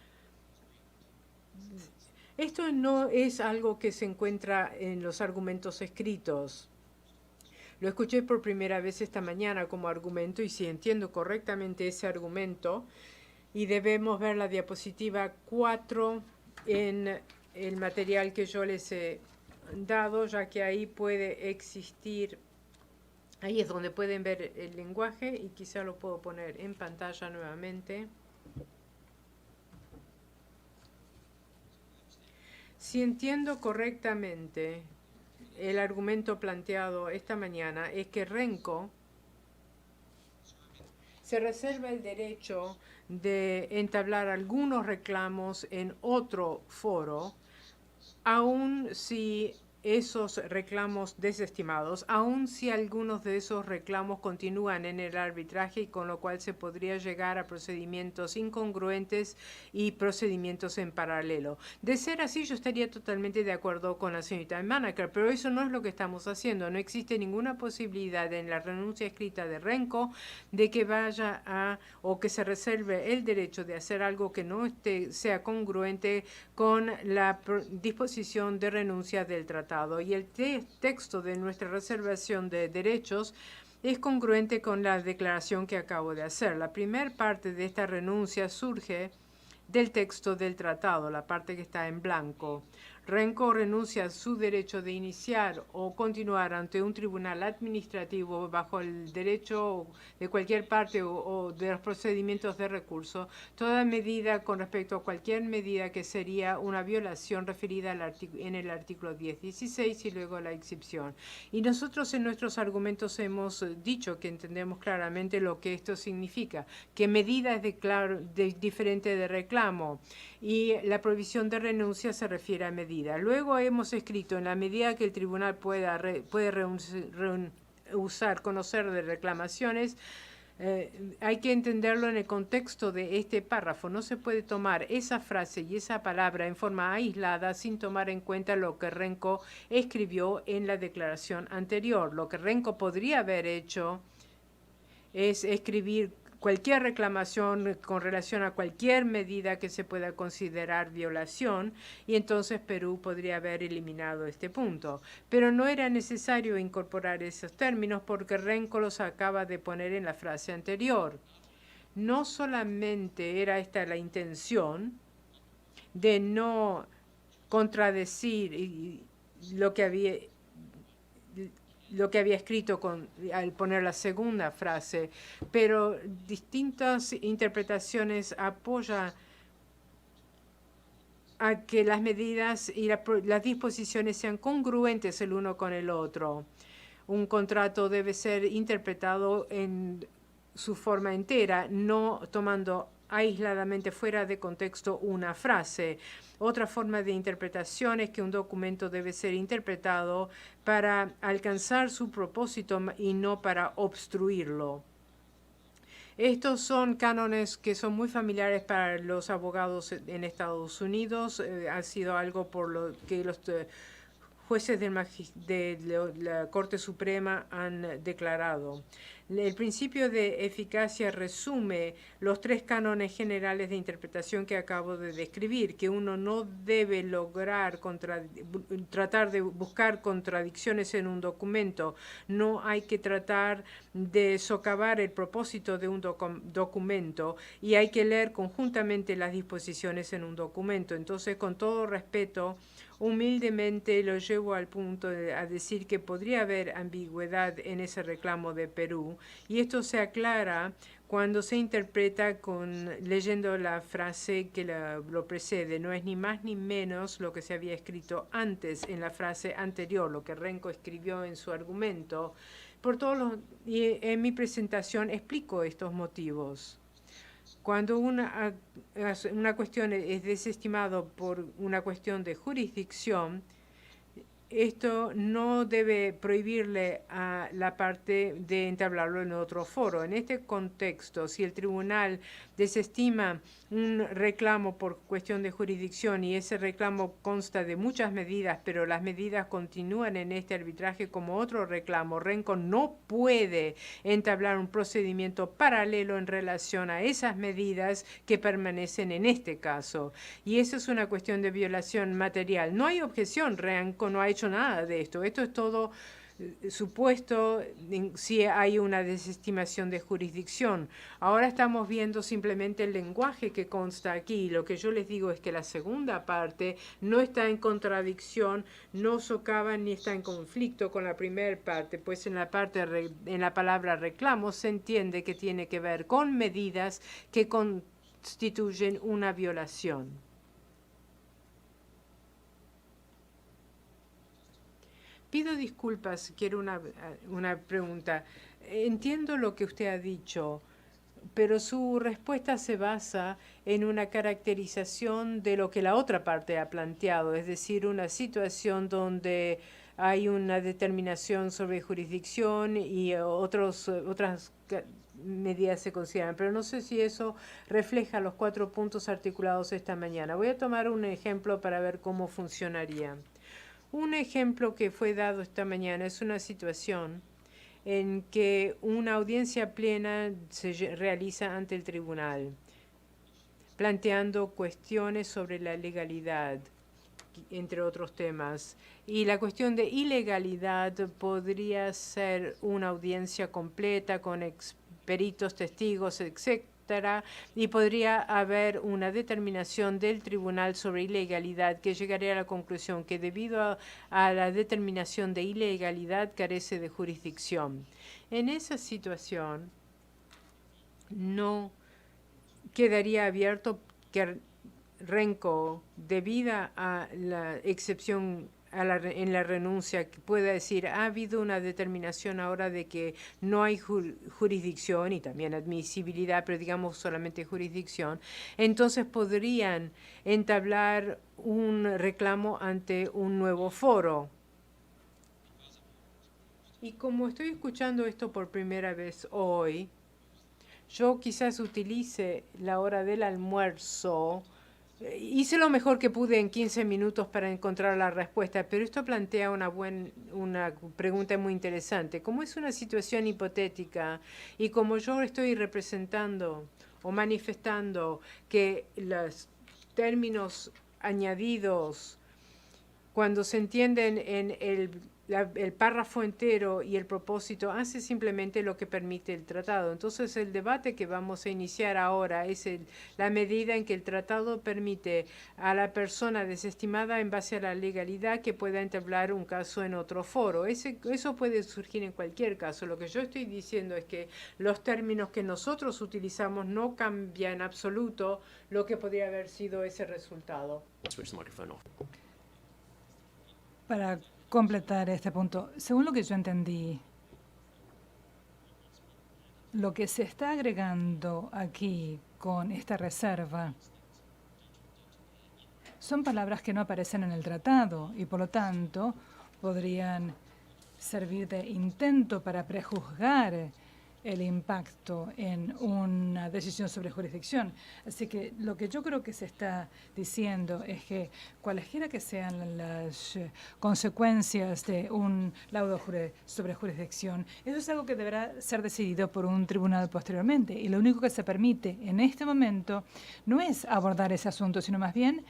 Speaker 1: Esto no es algo que se encuentra en los argumentos escritos. Lo escuché por primera vez esta mañana como argumento, y si entiendo correctamente ese argumento, y debemos ver la diapositiva 4 en el material que yo les he dado, ya que ahí puede existir, ahí es donde pueden ver el lenguaje, y quizá lo puedo poner en pantalla nuevamente. Si entiendo correctamente, el argumento planteado esta mañana es que Renco se reserva el derecho de entablar algunos reclamos en otro foro, aun si esos reclamos desestimados, aun si algunos de esos reclamos continúan en el arbitraje, y con lo cual se podría llegar a procedimientos incongruentes y procedimientos en paralelo. De ser así, yo estaría totalmente de acuerdo con la señorita Manaker, pero eso no es lo que estamos haciendo. No existe ninguna posibilidad en la renuncia escrita de Renco de que vaya o que se reserve el derecho de hacer algo que no sea congruente con la disposición de renuncia del tratado. Y el texto de nuestra reservación de derechos es congruente con la declaración que acabo de hacer. La primera parte de esta renuncia surge del texto del tratado, la parte que está en blanco. Renco renuncia a su derecho de iniciar o continuar ante un tribunal administrativo bajo el derecho de cualquier parte o de los procedimientos de recurso, toda medida con respecto a cualquier medida que sería una violación referida en el artículo 10.16 y luego la excepción. Y nosotros en nuestros argumentos hemos dicho que entendemos claramente lo que esto significa, que medida es diferente de reclamo, y la prohibición de renuncia se refiere a medida. Luego hemos escrito, en la medida que el tribunal puede conocer de reclamaciones, hay que entenderlo en el contexto de este párrafo. No se puede tomar esa frase y esa palabra en forma aislada sin tomar en cuenta lo que Renco escribió en la declaración anterior. Lo que Renco podría haber hecho es escribir cualquier reclamación con relación a cualquier medida que se pueda considerar violación, y entonces Perú podría haber eliminado este punto. Pero no era necesario incorporar esos términos porque Renko los acaba de poner en la frase anterior. No solamente era esta la intención de no contradecir lo que había escrito al poner la segunda frase, pero distintas interpretaciones apoyan a que las medidas y las disposiciones sean congruentes el uno con el otro. Un contrato debe ser interpretado en su forma entera, no tomando aisladamente fuera de contexto una frase. Otra forma de interpretación es que un documento debe ser interpretado para alcanzar su propósito y no para obstruirlo. Estos son cánones que son muy familiares para los abogados en Estados Unidos. Ha sido algo por lo que los jueces de la Corte Suprema han declarado. El principio de eficacia resume los tres cánones generales de interpretación que acabo de describir, que uno no debe tratar de buscar contradicciones en un documento, no hay que tratar de socavar el propósito de un documento y hay que leer conjuntamente las disposiciones en un documento. Entonces, con todo respeto, humildemente lo llevo al punto a decir que podría haber ambigüedad en ese reclamo de Perú, y esto se aclara cuando se interpreta leyendo la frase que lo precede. No es ni más ni menos lo que se había escrito antes en la frase anterior, lo que Renko escribió en su argumento. Y en mi presentación explico estos motivos. Cuando una cuestión es desestimada por una cuestión de jurisdicción, esto no debe prohibirle a la parte de entablarlo en otro foro. En este contexto, si el tribunal desestima un reclamo por cuestión de jurisdicción y ese reclamo consta de muchas medidas, pero las medidas continúan en este arbitraje como otro reclamo, Renko no puede entablar un procedimiento paralelo en relación a esas medidas que permanecen en este caso. Y eso es una cuestión de violación material. No hay objeción, Renko no ha hecho nada de esto. Esto es todo supuesto si hay una desestimación de jurisdicción. Ahora estamos viendo simplemente el lenguaje que consta aquí. Lo que yo les digo es que la segunda parte no está en contradicción, no socava ni está en conflicto con la primera parte, pues en la palabra reclamo se entiende que tiene que ver con medidas que constituyen una violación. Pido disculpas, quiero una pregunta. Entiendo lo que usted ha dicho, pero su respuesta se basa en una caracterización de lo que la otra parte ha planteado, es decir, una situación donde hay una determinación sobre jurisdicción y otras medidas se consideran, pero no sé si eso refleja los 4 puntos articulados esta mañana. Voy a tomar un ejemplo para ver cómo funcionaría. Un ejemplo que fue dado esta mañana es una situación en que una audiencia plena se realiza ante el tribunal, planteando cuestiones sobre la legalidad, entre otros temas. Y la cuestión de ilegalidad podría ser una audiencia completa con peritos, testigos, etc., y podría haber una determinación del tribunal sobre ilegalidad que llegaría a la conclusión que debido a la determinación de ilegalidad carece de jurisdicción. En esa situación no quedaría abierto que Renko, debida a la excepción en la renuncia, que pueda decir, ha habido una determinación ahora de que no hay jurisdicción y también admisibilidad, pero digamos solamente jurisdicción, entonces podrían entablar un reclamo ante un nuevo foro. Y como estoy escuchando esto por primera vez hoy, yo quizás utilice la hora del almuerzo hice lo mejor que pude en 15 minutos para encontrar la respuesta, pero esto plantea una pregunta muy interesante. Como es una situación hipotética y como yo estoy representando o manifestando que los términos añadidos, cuando se entienden en el párrafo entero y el propósito, hace simplemente lo que permite el tratado. Entonces, el debate que vamos a iniciar ahora es la medida en que el tratado permite a la persona desestimada en base a la legalidad que pueda entablar un caso en otro foro. Eso puede surgir en cualquier caso. Lo que yo estoy diciendo es que los términos que nosotros utilizamos no cambian en absoluto lo que podría haber sido ese resultado.
Speaker 3: Para completar este punto, según lo que yo entendí, lo que se está agregando aquí con esta reserva son palabras que no aparecen en el tratado y por lo tanto podrían servir de intento para prejuzgar el impacto en una decisión sobre jurisdicción. Así que lo que yo creo que se está diciendo es que cualesquiera que sean las consecuencias de un laudo sobre jurisdicción, eso es algo que deberá ser decidido por un tribunal posteriormente. Y lo único que se permite en este momento no es abordar ese asunto, sino más bien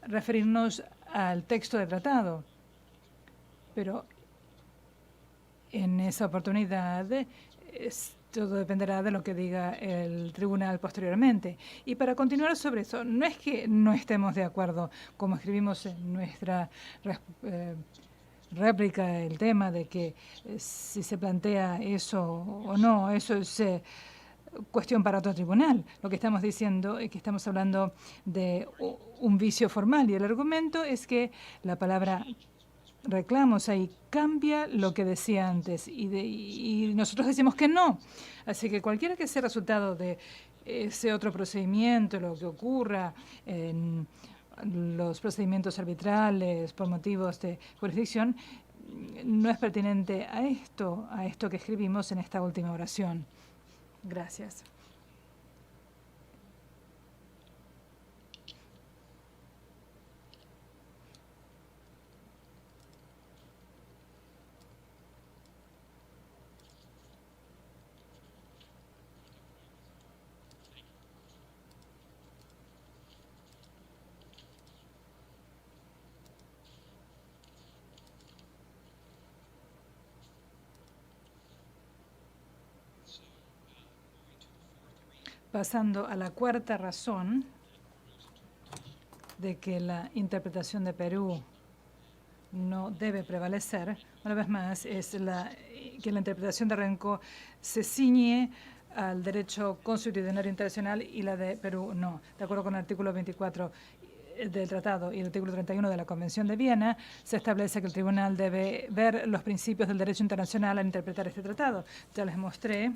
Speaker 3: referirnos al texto del tratado. Pero en esa oportunidad, todo dependerá de lo que diga el tribunal posteriormente. Y para continuar sobre eso, no es que no estemos de acuerdo, como escribimos en nuestra réplica, el tema de que si se plantea eso o no, eso es cuestión para otro tribunal. Lo que estamos diciendo es que estamos hablando de un vicio formal y el argumento es que la palabra reclamos ahí cambia lo que decía antes y nosotros decimos que no. Así que cualquiera que sea el resultado de ese otro procedimiento, lo que ocurra en los procedimientos arbitrales por motivos de jurisdicción, no es pertinente a esto que escribimos en esta última oración. Gracias. Pasando a la cuarta razón de que la interpretación de Perú no debe prevalecer, una vez más, es que la interpretación de Renco se ciñe al derecho constitucional internacional y la de Perú no. De acuerdo con el artículo 24 del tratado y el artículo 31 de la Convención de Viena, se establece que el tribunal debe ver los principios del derecho internacional al interpretar este tratado. Ya les mostré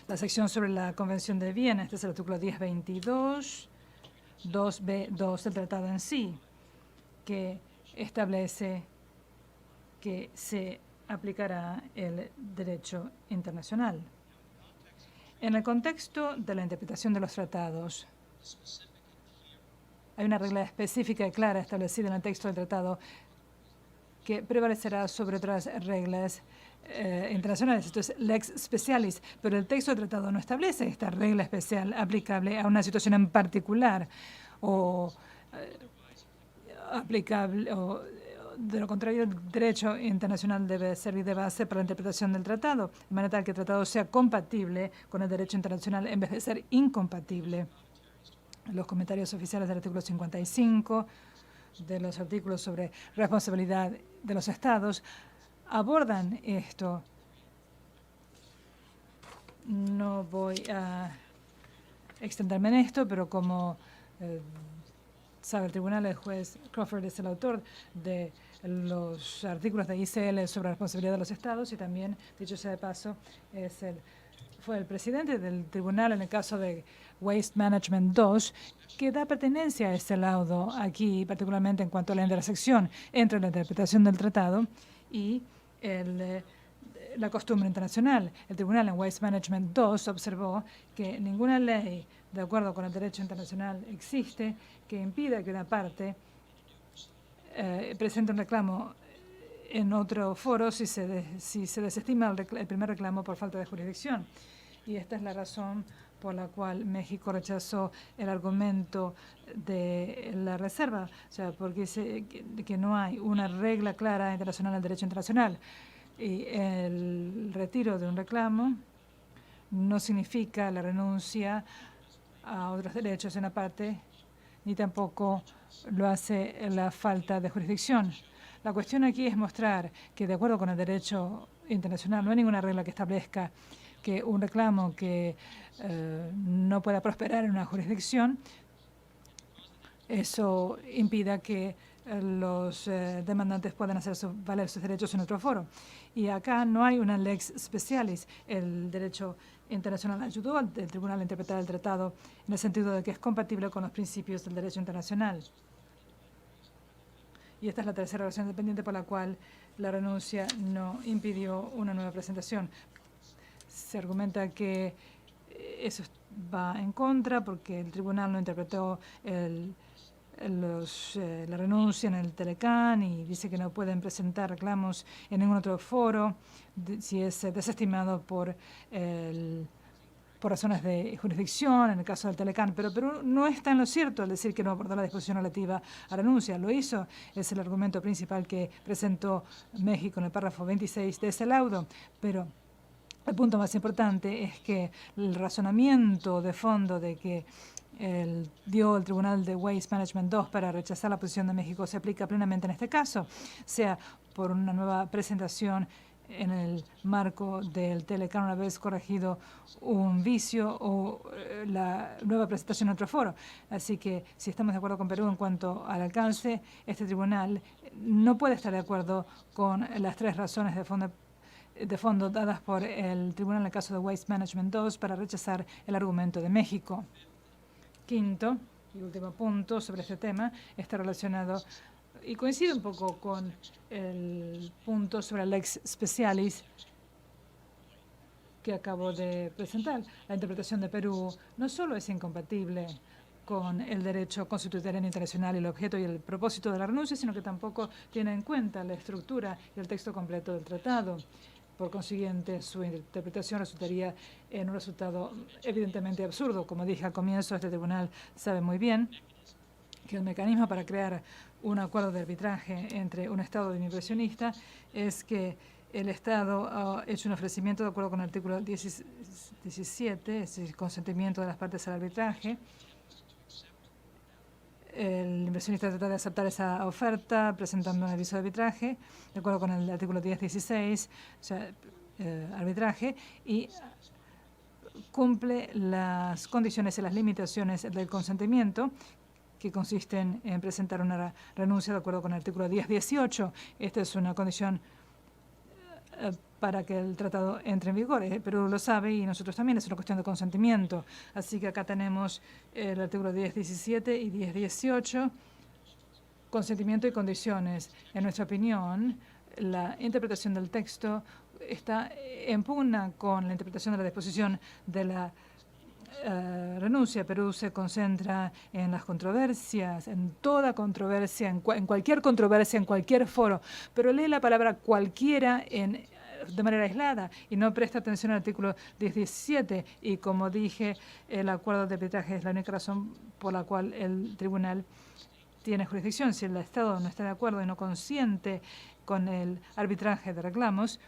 Speaker 3: la sección sobre la Convención de Viena. Este es el artículo 1022, 2B2 del tratado en sí, que establece que se aplicará el derecho internacional. En el contexto de la interpretación de los tratados, hay una regla específica y clara establecida en el texto del tratado que prevalecerá sobre otras reglas internacionales. Esto es lex specialis, pero el texto del tratado no establece esta regla especial aplicable a una situación en particular o aplicable, o de lo contrario, el derecho internacional debe servir de base para la interpretación del tratado, de manera tal que el tratado sea compatible con el derecho internacional en vez de ser incompatible. Los comentarios oficiales del artículo 55 de los artículos sobre responsabilidad de los estados abordan esto. No voy a extenderme en esto, pero como sabe el tribunal, el juez Crawford es el autor de los artículos de ICL sobre la responsabilidad de los estados y también, dicho sea de paso, fue el presidente del tribunal en el caso de Waste Management 2, que da pertenencia a este laudo aquí, particularmente en cuanto a la intersección entre la interpretación del tratado y la costumbre internacional. El tribunal en Waste Management 2 observó que ninguna ley, de acuerdo con el derecho internacional, existe que impida que una parte presente un reclamo en otro foro si se desestima el primer reclamo por falta de jurisdicción. Y esta es la razón por la cual México rechazó el argumento de la reserva, o sea, porque dice que no hay una regla clara internacional del derecho internacional. Y el retiro de un reclamo no significa la renuncia a otros derechos en la parte, ni tampoco lo hace la falta de jurisdicción. La cuestión aquí es mostrar que, de acuerdo con el derecho internacional, no hay ninguna regla que establezca que un reclamo que no pueda prosperar en una jurisdicción, eso impida que los demandantes puedan hacer valer sus derechos en otro foro. Y acá no hay una lex specialis. El derecho internacional ayudó al tribunal a interpretar el tratado en el sentido de que es compatible con los principios del derecho internacional. Y esta es la tercera razón independiente por la cual la renuncia no impidió una nueva presentación. Se argumenta que eso va en contra porque el tribunal no interpretó la renuncia en el Telecán y dice que no pueden presentar reclamos en ningún otro foro si es desestimado por razones de jurisdicción, en el caso del Telecán. Pero Perú no está en lo cierto al decir que no abordó la disposición relativa a renuncia. Lo hizo, es el argumento principal que presentó México en el párrafo 26 de ese laudo. Pero el punto más importante es que el razonamiento de fondo de que dio el Tribunal de Waste Management 2 para rechazar la posición de México se aplica plenamente en este caso, sea por una nueva presentación en el marco del Telecán una vez corregido un vicio o la nueva presentación en otro foro. Así que si estamos de acuerdo con Perú en cuanto al alcance, este tribunal no puede estar de acuerdo con las tres razones de fondo dadas por el tribunal en el caso de Waste Management 2 para rechazar el argumento de México. Quinto y último punto sobre este tema está relacionado y coincide un poco con el punto sobre la lex specialis que acabo de presentar. La interpretación de Perú no solo es incompatible con el derecho constitucional internacional y el objeto y el propósito de la renuncia, sino que tampoco tiene en cuenta la estructura y el texto completo del tratado. Por consiguiente, su interpretación resultaría en un resultado evidentemente absurdo. Como dije al comienzo, este tribunal sabe muy bien que el mecanismo para crear un acuerdo de arbitraje entre un Estado y un inversionista es que el Estado ha hecho un ofrecimiento de acuerdo con el artículo 17, es el consentimiento de las partes al arbitraje. El inversionista trata de aceptar esa oferta presentando un aviso de arbitraje, de acuerdo con el artículo 10.16, o sea, arbitraje, y cumple las condiciones y las limitaciones del consentimiento, que consisten en presentar una renuncia de acuerdo con el artículo 10.18. Esta es una condición para que el tratado entre en vigor. Perú lo sabe y nosotros también, es una cuestión de consentimiento. Así que acá tenemos el artículo 10.17 y 10.18, consentimiento y condiciones. En nuestra opinión, la interpretación del texto está en pugna con la interpretación de la disposición de la renuncia. Perú se concentra en las controversias, en toda controversia, en cualquier controversia, en cualquier foro, pero lee la palabra cualquiera de manera aislada y no presta atención al artículo 10.17. Y como dije, el acuerdo de arbitraje es la única razón por la cual el tribunal tiene jurisdicción. Si el Estado no está de acuerdo y no consiente con el arbitraje de reclamos,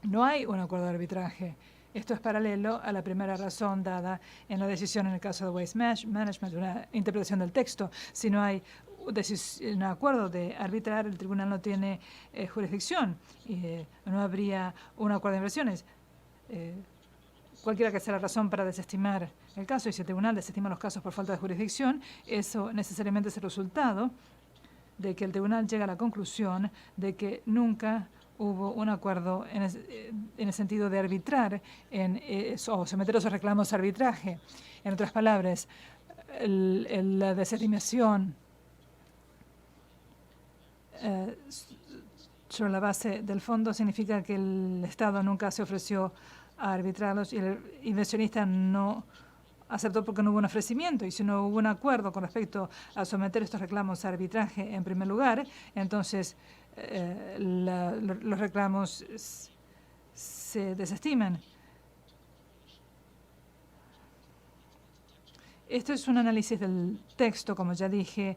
Speaker 3: no hay un acuerdo de arbitraje. Esto es paralelo a la primera razón dada en la decisión en el caso de Waste Management, una interpretación del texto. Si no hay un acuerdo de arbitrar, el tribunal no tiene jurisdicción y no habría un acuerdo de inversiones. Cualquiera que sea la razón para desestimar el caso, y si el tribunal desestima los casos por falta de jurisdicción, eso necesariamente es el resultado de que el tribunal llega a la conclusión de que nunca hubo un acuerdo en el sentido de arbitrar o someter esos reclamos a arbitraje. En otras palabras, la desestimación sobre la base del fondo significa que el Estado nunca se ofreció a arbitrarlos y el inversionista no aceptó porque no hubo un ofrecimiento. Y si no hubo un acuerdo con respecto a someter estos reclamos a arbitraje en primer lugar, entonces los reclamos se desestiman. Esto es un análisis del texto, como ya dije.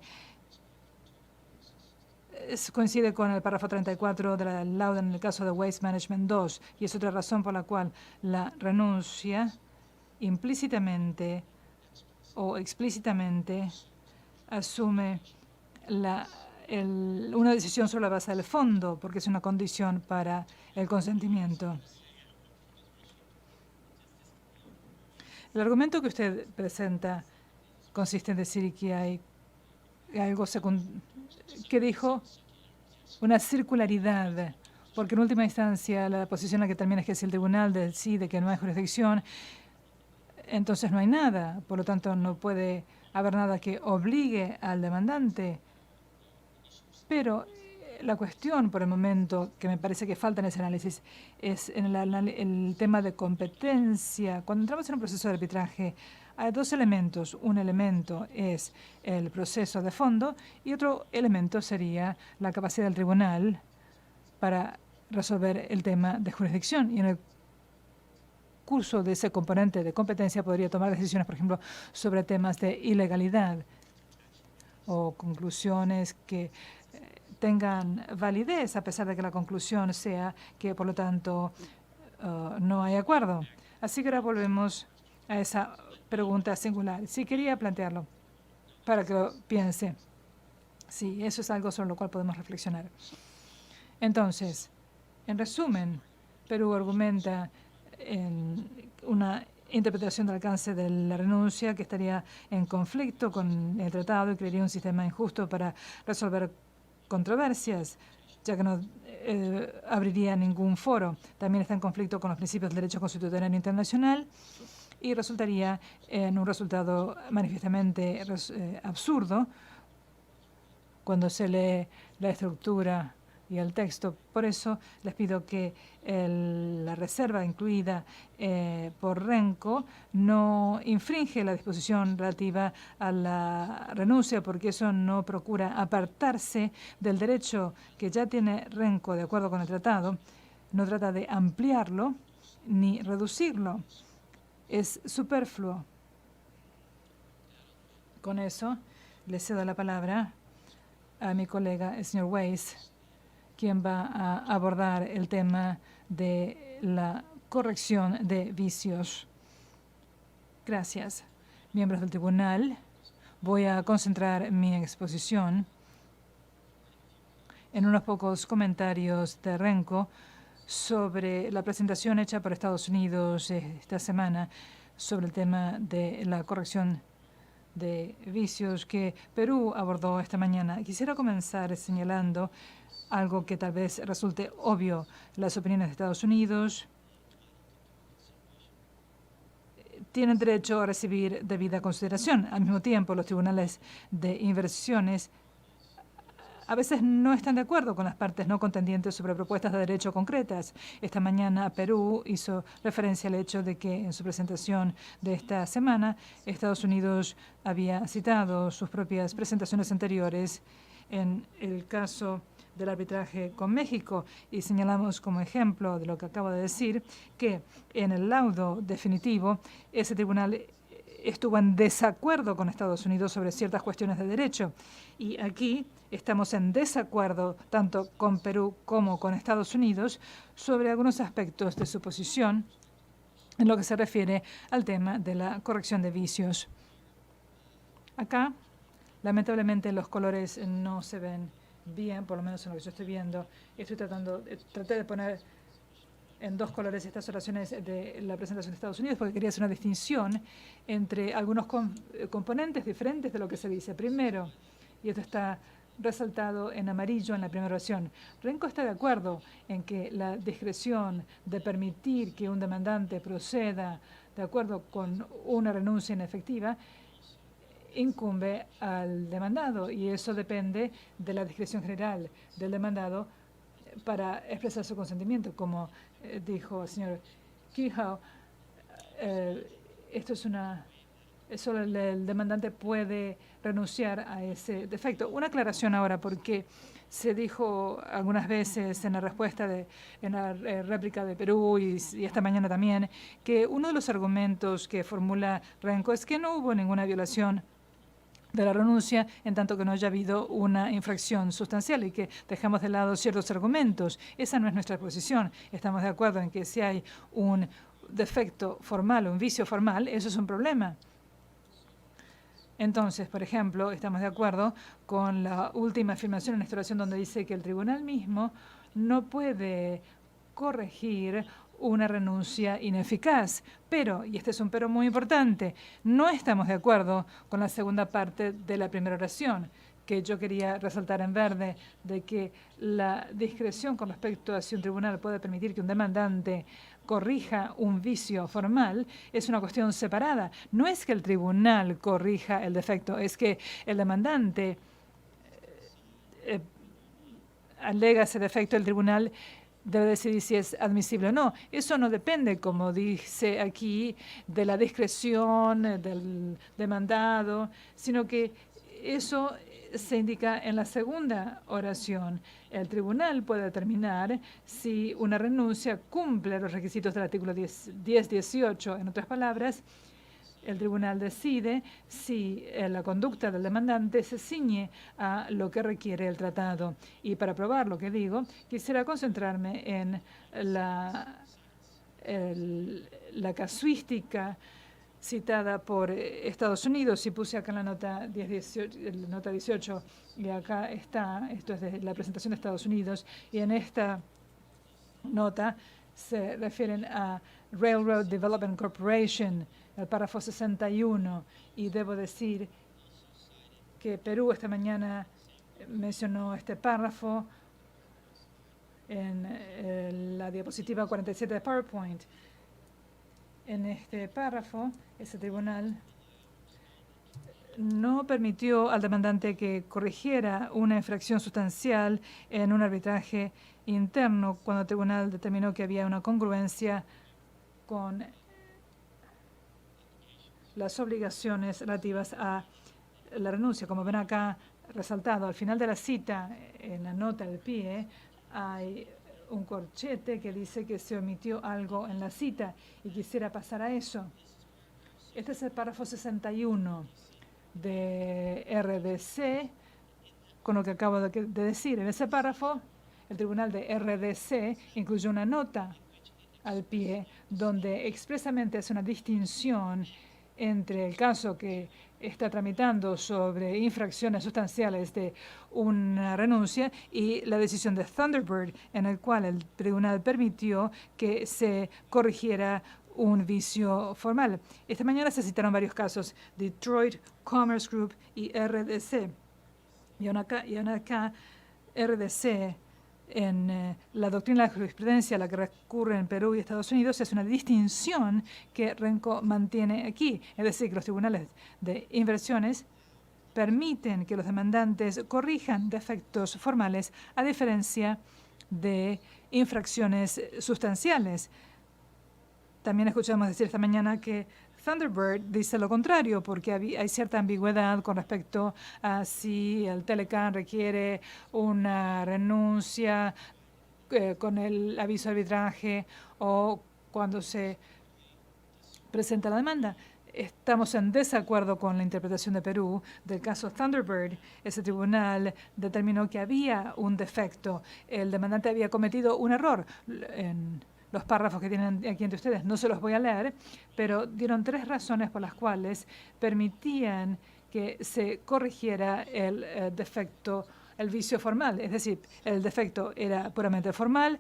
Speaker 3: Coincide con el párrafo 34 de la lauda en el caso de Waste Management 2, y es otra razón por la cual la renuncia implícitamente o explícitamente asume una decisión sobre la base del fondo, porque es una condición para el consentimiento. El argumento que usted presenta consiste en decir que hay algo que dijo una circularidad, porque en última instancia la posición en la que termina es que si el tribunal decide que no hay jurisdicción, entonces no hay nada. Por lo tanto, no puede haber nada que obligue al demandante. Pero la cuestión, por el momento, que me parece que falta en ese análisis, es en el tema de competencia. Cuando entramos en un proceso de arbitraje, hay dos elementos. Un elemento es el proceso de fondo y otro elemento sería la capacidad del tribunal para resolver el tema de jurisdicción. Y en el curso de ese componente de competencia podría tomar decisiones, por ejemplo, sobre temas de ilegalidad o conclusiones que tengan validez, a pesar de que la conclusión sea que, por lo tanto, no hay acuerdo. Así que ahora volvemos a esa pregunta singular. Sí, quería plantearlo para que lo piense. Sí, eso es algo sobre lo cual podemos reflexionar. Entonces, en resumen, Perú argumenta en una interpretación del alcance de la renuncia que estaría en conflicto con el tratado y crearía un sistema injusto para resolver controversias, ya que no abriría ningún foro. También está en conflicto con los principios del derecho constitucional internacional y resultaría en un resultado manifiestamente absurdo cuando se lee la estructura y el texto. Por eso les pido que la reserva incluida por Renco no infringe la disposición relativa a la renuncia, porque eso no procura apartarse del derecho que ya tiene Renco de acuerdo con el tratado, no trata de ampliarlo ni reducirlo. Es superfluo. Con eso le cedo la palabra a mi colega, el señor Weiss, quien va a abordar el tema de la corrección de vicios. Gracias, miembros del tribunal. Voy a concentrar mi exposición en unos pocos comentarios de Renco sobre la presentación hecha por Estados Unidos esta semana sobre el tema de la corrección de vicios que Perú abordó esta mañana. Quisiera comenzar señalando algo que tal vez resulte obvio. Las opiniones de Estados Unidos tienen derecho a recibir debida consideración. Al mismo tiempo, los tribunales de inversiones a veces no están de acuerdo con las partes no contendientes sobre propuestas de derecho concretas. Esta mañana Perú hizo referencia al hecho de que en su presentación de esta semana Estados Unidos había citado sus propias presentaciones anteriores en el caso del arbitraje con México y señalamos como ejemplo de lo que acabo de decir que en el laudo definitivo ese tribunal estuvo en desacuerdo con Estados Unidos sobre ciertas cuestiones de derecho. Y aquí estamos en desacuerdo tanto con Perú como con Estados Unidos sobre algunos aspectos de su posición en lo que se refiere al tema de la corrección de vicios. Acá, lamentablemente, los colores no se ven bien, por lo menos en lo que yo estoy viendo. Traté de poner en dos colores estas oraciones de la presentación de Estados Unidos porque quería hacer una distinción entre algunos componentes diferentes de lo que se dice. Primero, y esto está resaltado en amarillo en la primera oración, Renco está de acuerdo en que la discreción de permitir que un demandante proceda de acuerdo con una renuncia inefectiva incumbe al demandado y eso depende de la discreción general del demandado para expresar su consentimiento, como dijo el señor Kehoe. Esto es solo el demandante puede renunciar a ese defecto. Una aclaración ahora, porque se dijo algunas veces en la respuesta en la réplica de Perú y esta mañana también, que uno de los argumentos que formula Renco es que no hubo ninguna violación de la renuncia en tanto que no haya habido una infracción sustancial y que dejamos de lado ciertos argumentos. Esa no es nuestra posición. Estamos de acuerdo en que si hay un defecto formal o un vicio formal, eso es un problema. Entonces, por ejemplo, estamos de acuerdo con la última afirmación en esta oración donde dice que el tribunal mismo no puede corregir una renuncia ineficaz. Pero, y este es un pero muy importante, no estamos de acuerdo con la segunda parte de la primera oración, que yo quería resaltar en verde, de que la discreción con respecto a si un tribunal puede permitir que un demandante corrija un vicio formal es una cuestión separada. No es que el tribunal corrija el defecto, es que el demandante alega ese defecto, el tribunal debe decidir si es admisible o no. Eso no depende, como dice aquí, de la discreción del demandado, sino que eso se indica en la segunda oración. El tribunal puede determinar si una renuncia cumple los requisitos del artículo 10.18. En otras palabras, el tribunal decide si la conducta del demandante se ciñe a lo que requiere el tratado. Y para probar lo que digo, quisiera concentrarme en la casuística citada por Estados Unidos, y puse acá en la nota 18, y acá está, esto es de la presentación de Estados Unidos, y en esta nota se refieren a Railroad Development Corporation, el párrafo 61, y debo decir que Perú esta mañana mencionó este párrafo en la diapositiva 47 de PowerPoint. En este párrafo, ese tribunal no permitió al demandante que corrigiera una infracción sustancial en un arbitraje interno cuando el tribunal determinó que había una congruencia con las obligaciones relativas a la renuncia. Como ven acá resaltado, al final de la cita, en la nota del pie, hay un corchete que dice que se omitió algo en la cita y quisiera pasar a eso. Este es el párrafo 61 de RDC, con lo que acabo de decir. En ese párrafo, el tribunal de RDC incluyó una nota al pie donde expresamente hace una distinción entre el caso que está tramitando sobre infracciones sustanciales de una renuncia y la decisión de Thunderbird, en el cual el tribunal permitió que se corrigiera un vicio formal. Esta mañana se citaron varios casos, Detroit Commerce Group y RDC. Y aún acá RDC, en la doctrina de la jurisprudencia a la que recurre en Perú y Estados Unidos, es una distinción que Renco mantiene aquí. Es decir, que los tribunales de inversiones permiten que los demandantes corrijan defectos formales a diferencia de infracciones sustanciales. También escuchamos decir esta mañana que Thunderbird dice lo contrario, porque hay cierta ambigüedad con respecto a si el Telecan requiere una renuncia con el aviso de arbitraje o cuando se presenta la demanda. Estamos en desacuerdo con la interpretación de Perú del caso Thunderbird. Ese tribunal determinó que había un defecto. El demandante había cometido un error. En los párrafos que tienen aquí entre ustedes no se los voy a leer, pero dieron 3 razones por las cuales permitían que se corrigiera el defecto, el vicio formal. Es decir, el defecto era puramente formal,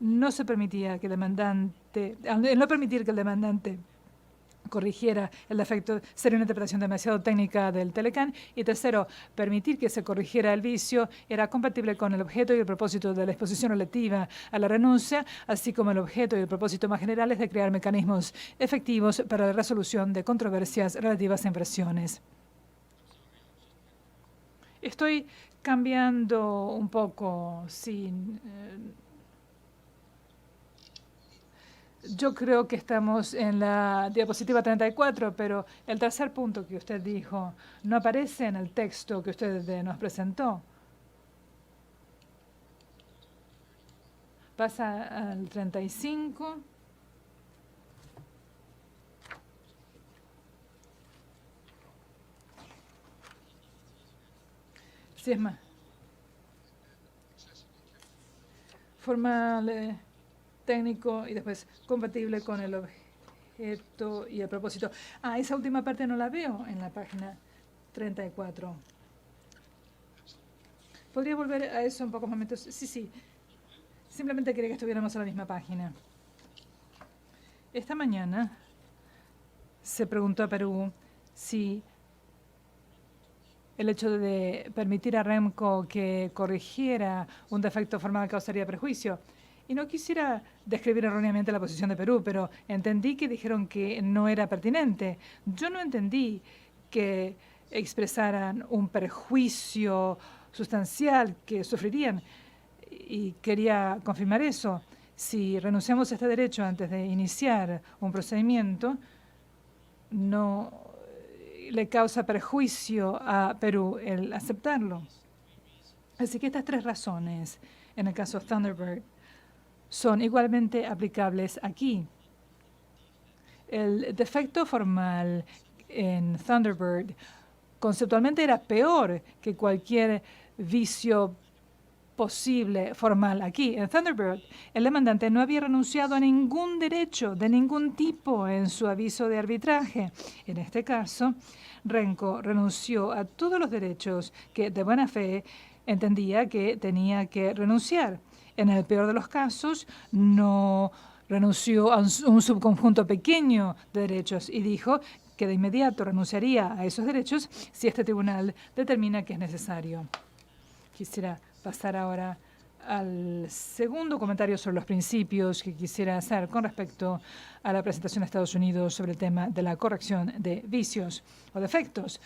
Speaker 3: no se permitía que el demandante, al no permitir que el demandante corrigiera el defecto, sería una interpretación demasiado técnica del Telecan. Y tercero, permitir que se corrigiera el vicio era compatible con el objeto y el propósito de la exposición relativa a la renuncia, así como el objeto y el propósito más generales de crear mecanismos efectivos para la resolución de controversias relativas a infracciones. Estoy Cambiando un poco, sí. Yo creo que estamos en la diapositiva 34, pero el tercer punto que usted dijo no aparece en el texto que usted nos presentó. Pasa al 35. Sí, es más. Formal, técnico y después compatible con el objeto y el propósito. Esa última parte no la veo en la página 34. ¿Podría volver a eso en pocos momentos? Sí. Simplemente quería que estuviéramos en la misma página. Esta mañana se preguntó a Perú si el hecho de permitir a REMCO que corrigiera un defecto formal causaría perjuicio. Y no quisiera describir erróneamente la posición de Perú, pero entendí que dijeron que no era pertinente. Yo no entendí que expresaran un perjuicio sustancial que sufrirían. Y quería confirmar eso. Si renunciamos a este derecho antes de iniciar un procedimiento, no le causa perjuicio a Perú el aceptarlo. Así que estas tres razones, en el caso Thunderbird, son igualmente aplicables aquí. El defecto formal en Thunderbird conceptualmente era peor que cualquier vicio posible formal aquí. En Thunderbird, el demandante no había renunciado a ningún derecho de ningún tipo en su aviso de arbitraje. En este caso, REMCO renunció a todos los derechos que de buena fe entendía que tenía que renunciar. En el peor de los casos, no renunció a un subconjunto pequeño de derechos y dijo que de inmediato renunciaría a esos derechos si este tribunal determina que es necesario. Quisiera pasar ahora al segundo comentario sobre los principios que quisiera hacer con respecto a la presentación de Estados Unidos sobre el tema de la corrección de vicios o defectos.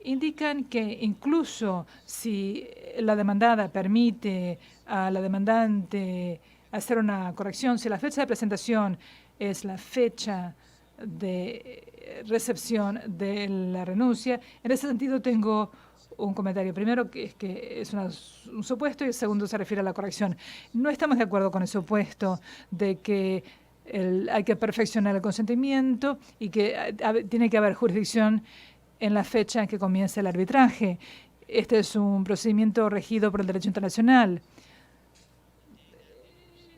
Speaker 3: Indican que incluso si la demandada permite a la demandante hacer una corrección, si la fecha de presentación es la fecha de recepción de la renuncia, en ese sentido tengo un comentario. Primero, que es un supuesto, y el segundo se refiere a la corrección. No estamos de acuerdo con el supuesto de que hay que perfeccionar el consentimiento y que tiene que haber jurisdicción en la fecha en que comience el arbitraje. Este es un procedimiento regido por el derecho internacional.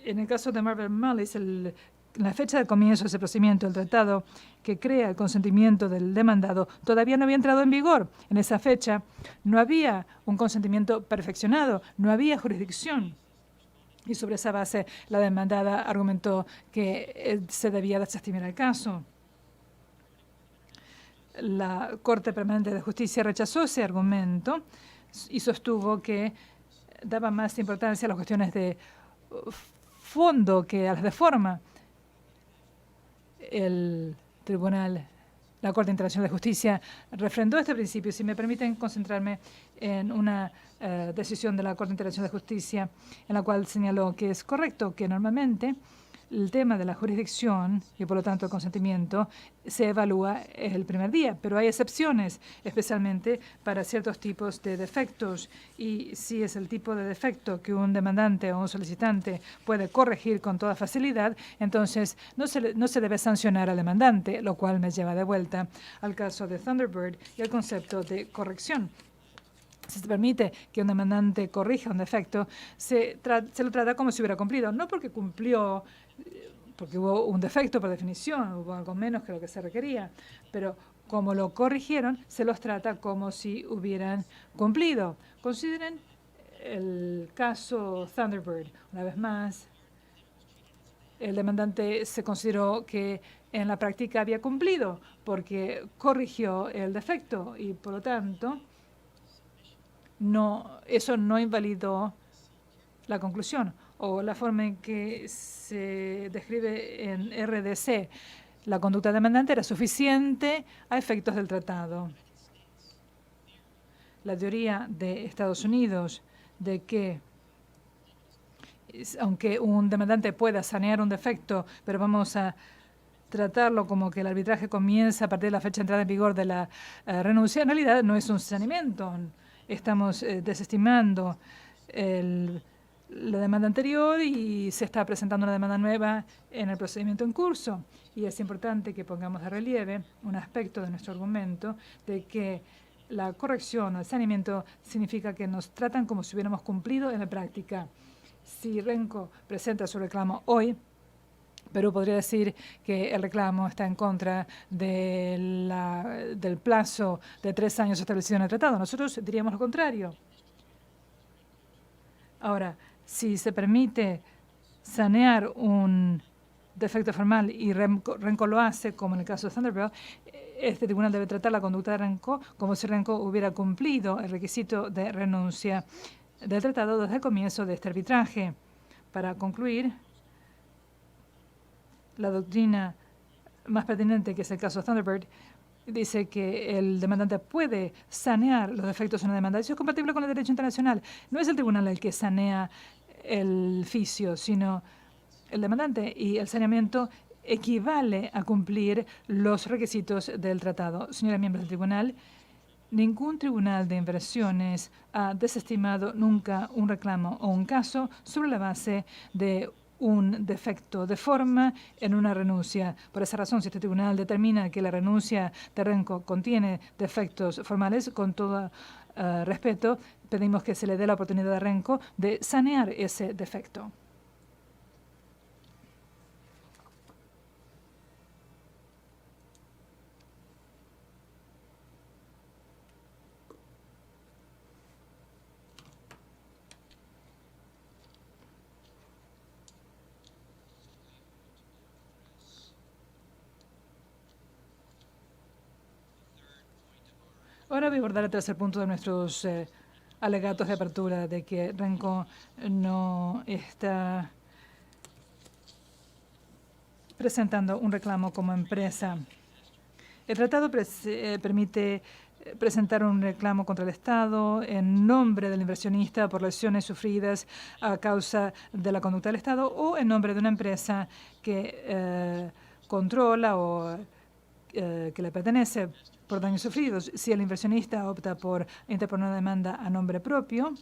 Speaker 3: En el caso de Marvin Mullis, la fecha de comienzo de ese procedimiento, el tratado que crea el consentimiento del demandado, todavía no había entrado en vigor. En esa fecha no había un consentimiento perfeccionado, no había jurisdicción. Y sobre esa base, la demandada argumentó que se debía desestimar el caso. La Corte Permanente de Justicia rechazó ese argumento y sostuvo que daba más importancia a las cuestiones de fondo que a las de forma. El tribunal, la Corte Internacional de Justicia, refrendó este principio. Si me permiten concentrarme en una decisión de la Corte Internacional de Justicia en la cual señaló que es correcto que normalmente el tema de la jurisdicción y por lo tanto el consentimiento se evalúa el primer día, pero hay excepciones, especialmente para ciertos tipos de defectos. Y si es el tipo de defecto que un demandante o un solicitante puede corregir con toda facilidad, entonces no se debe sancionar al demandante, lo cual me lleva de vuelta al caso de Thunderbird y al concepto de corrección. Si se permite que un demandante corrija un defecto, se lo trata como si hubiera cumplido, no porque cumplió, porque hubo un defecto por definición, hubo algo menos que lo que se requería, pero como lo corrigieron, se los trata como si hubieran cumplido. Consideren el caso Thunderbird. Una vez más, el demandante se consideró que en la práctica había cumplido porque corrigió el defecto y, por lo tanto, eso no invalidó la conclusión o la forma en que se describe en RDC. La conducta demandante era suficiente a efectos del tratado. la teoría de Estados Unidos de que aunque un demandante pueda sanear un defecto, pero vamos a tratarlo como que el arbitraje comienza a partir de la fecha de entrada en vigor de la renuncia, en realidad no es un saneamiento. Estamos desestimando la demanda anterior y se está presentando una demanda nueva en el procedimiento en curso. Y es importante que pongamos de relieve un aspecto de nuestro argumento de que la corrección o el saneamiento significa que nos tratan como si hubiéramos cumplido en la práctica. Si Renco presenta su reclamo hoy, Perú podría decir que el reclamo está en contra del plazo de 3 años establecido en el tratado. Nosotros diríamos lo contrario. Ahora, si se permite sanear un defecto formal y Renco lo hace, como en el caso de Thunderbird, este tribunal debe tratar la conducta de Renco como si Renco hubiera cumplido el requisito de renuncia del tratado desde el comienzo de este arbitraje. Para concluir, la doctrina más pertinente, que es el caso de Thunderbird, dice que el demandante puede sanear los defectos en una demanda. Eso es compatible con el derecho internacional. No es el tribunal el que sanea el oficio, sino el demandante, y el saneamiento equivale a cumplir los requisitos del tratado. Señores miembros del tribunal, ningún tribunal de inversiones ha desestimado nunca un reclamo o un caso sobre la base de un defecto de forma en una renuncia. Por esa razón, si este tribunal determina que la renuncia de Renco contiene defectos formales, con todo respeto, pedimos que se le dé la oportunidad a Renco de sanear ese defecto. Ahora voy a abordar el tercer punto de nuestros alegatos de apertura, de que Renco no está presentando un reclamo como empresa. El tratado permite presentar un reclamo contra el Estado en nombre del inversionista por lesiones sufridas a causa de la conducta del Estado o en nombre de una empresa que controla o que le pertenece por daños sufridos. Si el inversionista opta por interponer una demanda a nombre propio,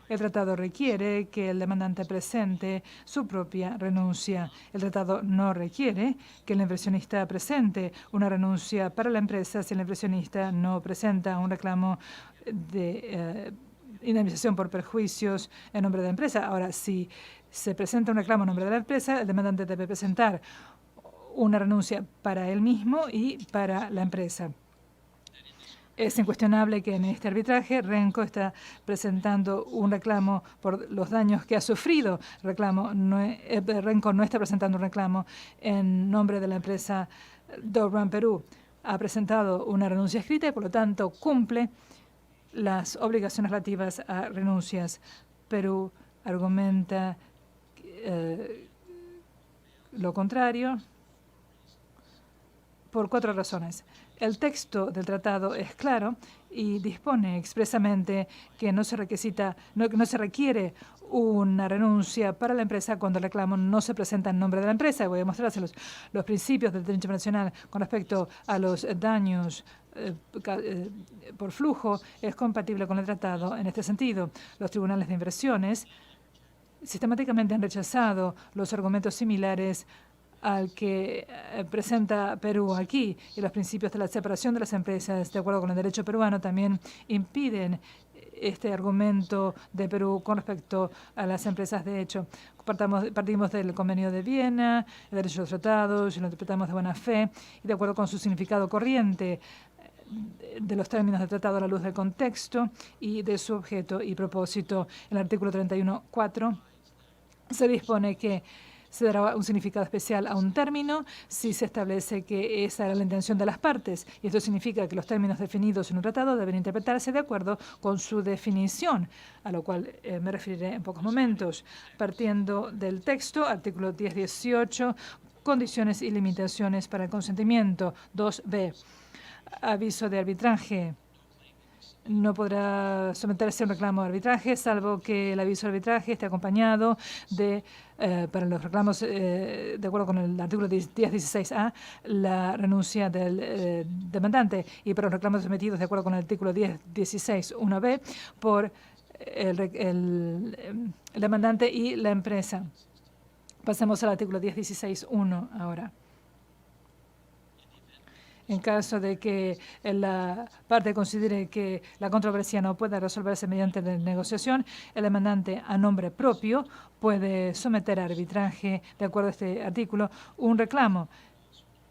Speaker 3: el tratado requiere que el demandante presente su propia renuncia. El tratado no requiere que el inversionista presente una renuncia para la empresa si el inversionista no presenta un reclamo de indemnización por perjuicios en nombre de la empresa. Ahora, si se presenta un reclamo en nombre de la empresa, el demandante debe presentar una renuncia para él mismo y para la empresa. Es incuestionable que en este arbitraje Renco está presentando un reclamo por los daños que ha sufrido. Renco no está presentando un reclamo en nombre de la empresa Dobran Perú. Ha presentado una renuncia escrita y, por lo tanto, cumple las obligaciones relativas a renuncias. Perú argumenta lo contrario por 4 razones. El texto del tratado es claro y dispone expresamente que no se requiere una renuncia para la empresa cuando el reclamo no se presenta en nombre de la empresa. Voy a mostrárselos. Los principios del derecho internacional con respecto a los daños por flujo es compatible con el tratado en este sentido. Los tribunales de inversiones sistemáticamente han rechazado los argumentos similares al que presenta Perú aquí, y los principios de la separación de las empresas, de acuerdo con el derecho peruano, también impiden este argumento de Perú con respecto a las empresas de hecho. Partimos del Convenio de Viena, el derecho a los tratados, y lo interpretamos de buena fe, y de acuerdo con su significado corriente de los términos del tratado a la luz del contexto y de su objeto y propósito. En el artículo 31.4 se dispone que se dará un significado especial a un término si se establece que esa era la intención de las partes. Y esto significa que los términos definidos en un tratado deben interpretarse de acuerdo con su definición, a lo cual me referiré en pocos momentos. Partiendo del texto, artículo 10.18, condiciones y limitaciones para el consentimiento. 2b, aviso de arbitraje. no podrá someterse a un reclamo de arbitraje, salvo que el aviso de arbitraje esté acompañado de, para los reclamos, de acuerdo con el artículo 10.16a, la renuncia del demandante, y para los reclamos sometidos de acuerdo con el artículo 10.16.1b por el demandante y la empresa. Pasamos al artículo 10.16.1 ahora. En caso de que la parte considere que la controversia no pueda resolverse mediante la negociación, el demandante a nombre propio puede someter a arbitraje, de acuerdo a este artículo, un reclamo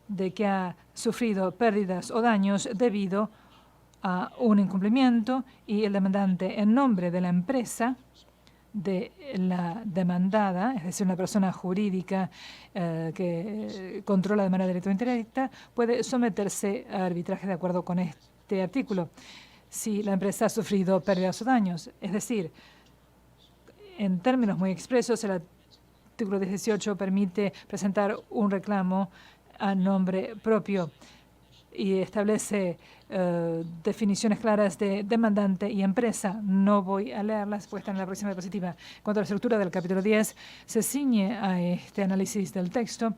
Speaker 3: de que ha sufrido pérdidas o daños debido a un incumplimiento, y el demandante en nombre de la empresa de la demandada, es decir, una persona jurídica que controla de manera directa o indirecta, puede someterse a arbitraje de acuerdo con este artículo si la empresa ha sufrido pérdidas o daños. Es decir, en términos muy expresos, el artículo 18 permite presentar un reclamo a nombre propio y establece definiciones claras de demandante y empresa. No voy a leerlas, pues están en la próxima diapositiva. En cuanto a la estructura del capítulo 10, se ciñe a este análisis del texto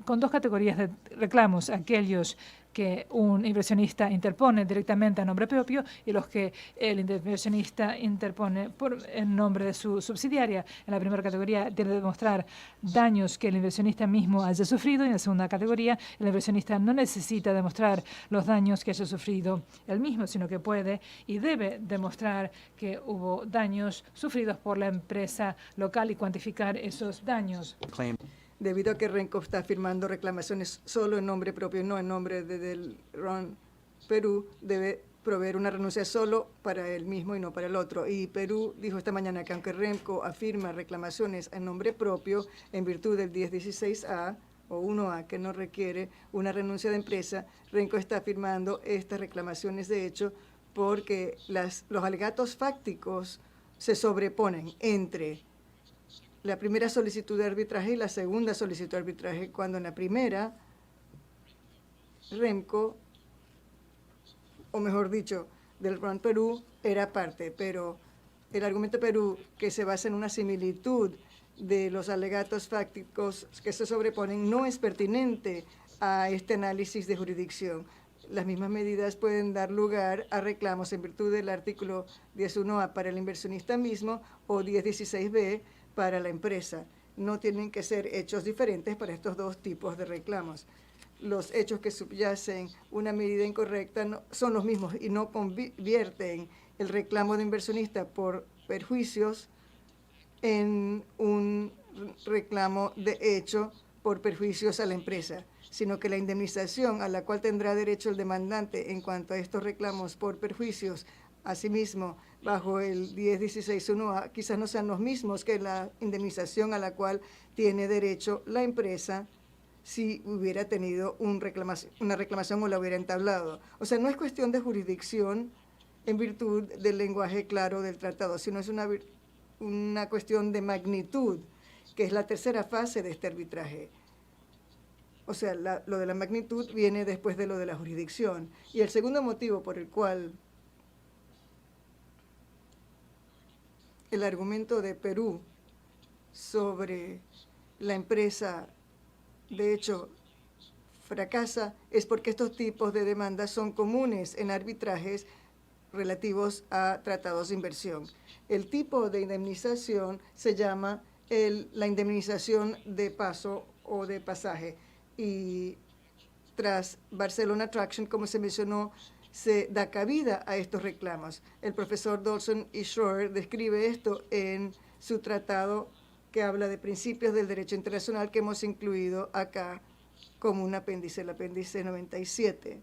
Speaker 3: con dos categorías de reclamos: aquellos que un inversionista interpone directamente a nombre propio y los que el inversionista interpone en nombre de su subsidiaria. En la primera categoría tiene que demostrar daños que el inversionista mismo haya sufrido, y en la segunda categoría el inversionista no necesita demostrar los daños que haya sufrido él mismo, sino que puede y debe demostrar que hubo daños sufridos por la empresa local y cuantificar esos daños.
Speaker 2: Debido a que Renco está firmando reclamaciones solo en nombre propio y no en nombre del RON Perú, debe proveer una renuncia solo para él mismo y no para el otro. Y Perú dijo esta mañana que aunque Renco afirma reclamaciones en nombre propio en virtud del 10.16a o 1a, que no requiere una renuncia de empresa, Renco está afirmando estas reclamaciones de hecho porque los alegatos fácticos se sobreponen entre la primera solicitud de arbitraje y la segunda solicitud de arbitraje, cuando en la primera, Remco, o mejor dicho, del RON Perú, era parte, pero el argumento de Perú, que se basa en una similitud de los alegatos fácticos que se sobreponen, no es pertinente a este análisis de jurisdicción. Las mismas medidas pueden dar lugar a reclamos en virtud del artículo 10.1a para el inversionista mismo o 10.16b para la empresa. No tienen que ser hechos diferentes para estos dos tipos de reclamos. Los hechos que subyacen una medida incorrecta son los mismos y no convierten el reclamo de inversionista por perjuicios en un reclamo de hecho por perjuicios a la empresa, sino que la indemnización a la cual tendrá derecho el demandante en cuanto a estos reclamos por perjuicios asimismo bajo el 10.16.1a quizás no sean los mismos que la indemnización a la cual tiene derecho la empresa si hubiera tenido una reclamación o la hubiera entablado. O sea, no es cuestión de jurisdicción en virtud del lenguaje claro del tratado, sino es una cuestión de magnitud, que es la tercera fase de este arbitraje. O sea, lo de la magnitud viene después de lo de la jurisdicción. Y el segundo motivo por el cual el argumento de Perú sobre la empresa, de hecho, fracasa, es porque estos tipos de demandas son comunes en arbitrajes relativos a tratados de inversión. El tipo de indemnización se llama la indemnización de paso o de pasaje. Y tras Barcelona Traction, como se mencionó, se da cabida a estos reclamos. El profesor Dawson y Schroer describe esto en su tratado que habla de principios del derecho internacional que hemos incluido acá como un apéndice, el apéndice 97,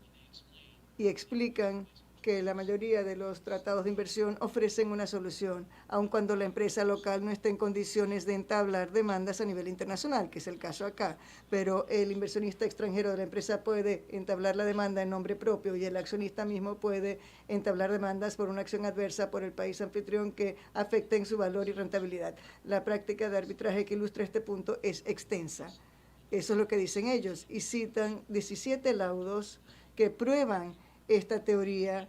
Speaker 2: y explican que la mayoría de los tratados de inversión ofrecen una solución, aun cuando la empresa local no esté en condiciones de entablar demandas a nivel internacional, que es el caso acá. Pero el inversionista extranjero de la empresa puede entablar la demanda en nombre propio y el accionista mismo puede entablar demandas por una acción adversa por el país anfitrión que afecten su valor y rentabilidad. La práctica de arbitraje que ilustra este punto es extensa. Eso es lo que dicen ellos, y citan 17 laudos que prueban esta teoría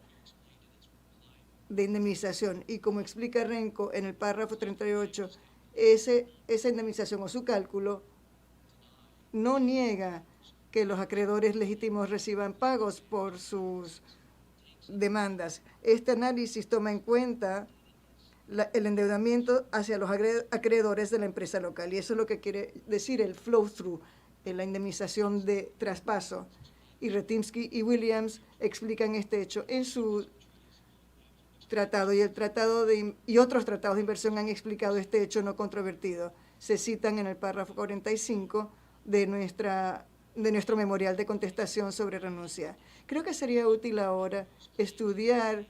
Speaker 2: de indemnización. Y como explica Renco en el párrafo 38, esa indemnización o su cálculo no niega que los acreedores legítimos reciban pagos por sus demandas. Este análisis toma en cuenta el endeudamiento hacia los acreedores de la empresa local. Y eso es lo que quiere decir el flow-through, la indemnización de traspaso. Y Retinsky y Williams explican este hecho en su tratado, y otros tratados de inversión han explicado este hecho no controvertido. Se citan en el párrafo 45 de nuestro memorial de contestación sobre renuncia. Creo que sería útil ahora estudiar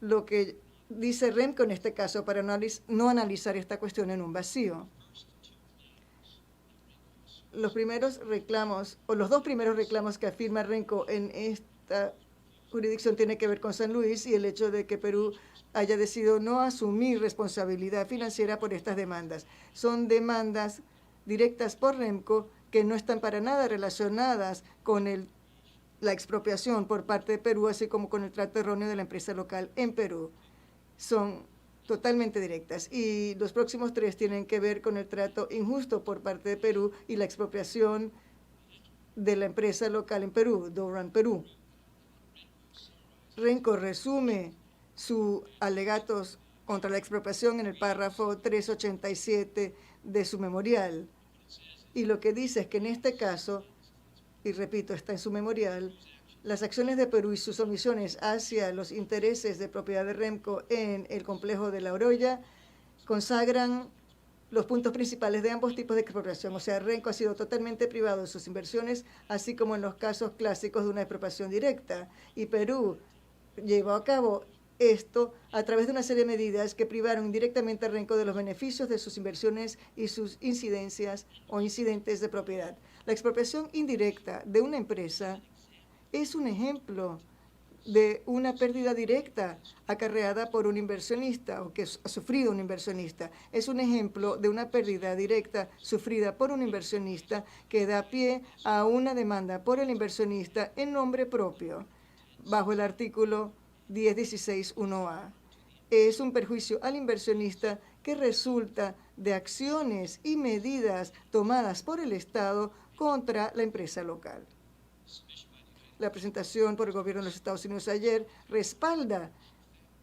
Speaker 2: lo que dice Renco en este caso para no analizar esta cuestión en un vacío. Los dos primeros reclamos que afirma Renco en esta jurisdicción tiene que ver con San Luis y el hecho de que Perú haya decidido no asumir responsabilidad financiera por estas demandas. Son demandas directas por Renco que no están para nada relacionadas con la expropiación por parte de Perú, así como con el trato erróneo de la empresa local en Perú. Son totalmente directas. Y los próximos tres tienen que ver con el trato injusto por parte de Perú y la expropiación de la empresa local en Perú, Doran Perú. Renco resume sus alegatos contra la expropiación en el párrafo 387 de su memorial. Y lo que dice es que en este caso, y repito, está en su memorial, las acciones de Perú y sus omisiones hacia los intereses de propiedad de Renco en el complejo de La Oroya consagran los puntos principales de ambos tipos de expropiación. O sea, Renco ha sido totalmente privado de sus inversiones, así como en los casos clásicos de una expropiación directa. Y Perú llevó a cabo esto a través de una serie de medidas que privaron indirectamente a Renco de los beneficios de sus inversiones y sus incidencias o incidentes de propiedad. La expropiación indirecta de una empresa es un ejemplo de una pérdida directa acarreada por un inversionista o que ha sufrido un inversionista. Es un ejemplo de una pérdida directa sufrida por un inversionista que da pie a una demanda por el inversionista en nombre propio, bajo el artículo 1016.1a. Es un perjuicio al inversionista que resulta de acciones y medidas tomadas por el Estado contra la empresa local. La presentación por el gobierno de los Estados Unidos ayer respalda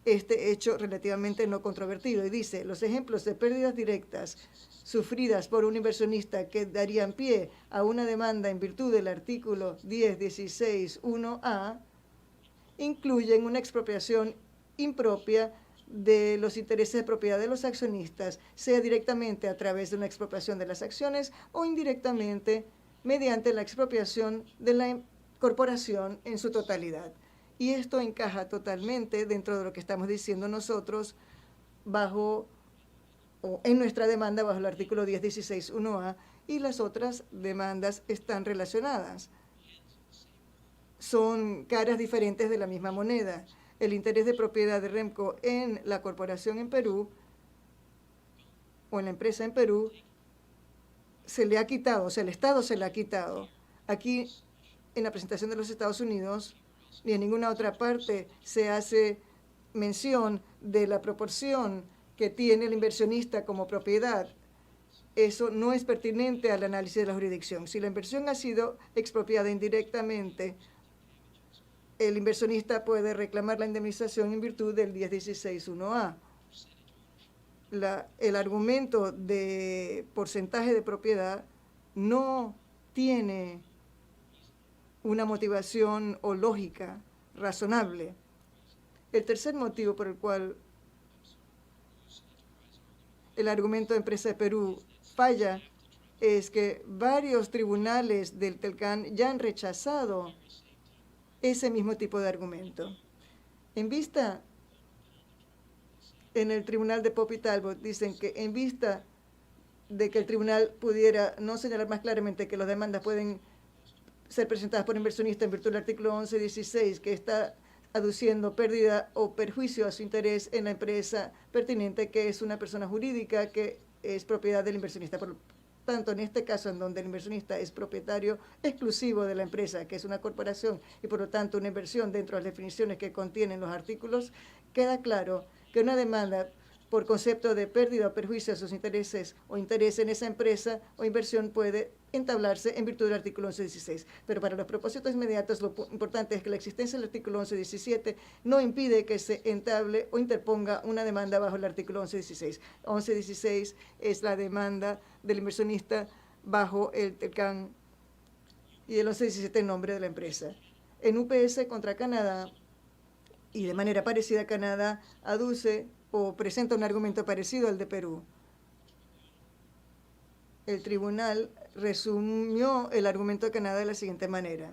Speaker 2: este hecho relativamente no controvertido y dice: los ejemplos de pérdidas directas sufridas por un inversionista que darían pie a una demanda en virtud del artículo 1016.1a incluyen una expropiación impropia de los intereses de propiedad de los accionistas, sea directamente a través de una expropiación de las acciones o indirectamente mediante la expropiación de la corporación en su totalidad. Y esto encaja totalmente dentro de lo que estamos diciendo nosotros en nuestra demanda bajo el artículo 1016.1a, y las otras demandas están relacionadas. Son caras diferentes de la misma moneda. El interés de propiedad de Renco en la corporación en Perú o en la empresa en Perú se le ha quitado, o sea, el Estado se le ha quitado. Aquí, en la presentación de los Estados Unidos, ni en ninguna otra parte se hace mención de la proporción que tiene el inversionista como propiedad. Eso no es pertinente al análisis de la jurisdicción. Si la inversión ha sido expropiada indirectamente, el inversionista puede reclamar la indemnización en virtud del 1016.1a. El argumento de porcentaje de propiedad no tiene una motivación o lógica razonable. El tercer motivo por el cual el argumento de Empresa de Perú falla es que varios tribunales del TELCAN ya han rechazado ese mismo tipo de argumento. En el tribunal de Pope y Talbot dicen que en vista de que el tribunal pudiera no señalar más claramente que las demandas pueden ser presentadas por inversionista en virtud del artículo 1116, que está aduciendo pérdida o perjuicio a su interés en la empresa pertinente, que es una persona jurídica que es propiedad del inversionista. Por tanto, en este caso, en donde el inversionista es propietario exclusivo de la empresa, que es una corporación, y por lo tanto una inversión dentro de las definiciones que contienen los artículos queda claro que una demanda por concepto de pérdida o perjuicio a sus intereses o interés en esa empresa o inversión puede entablarse en virtud del artículo 11.16. Pero para los propósitos inmediatos, lo importante es que la existencia del artículo 11.17 no impide que se entable o interponga una demanda bajo el artículo 11.16. 11.16 es la demanda del inversionista bajo el TELCAN y el 11.17 en nombre de la empresa. En UPS contra Canadá, y de manera parecida, Canadá aduce o presenta un argumento parecido al de Perú. El tribunal resumió el argumento de Canadá de la siguiente manera.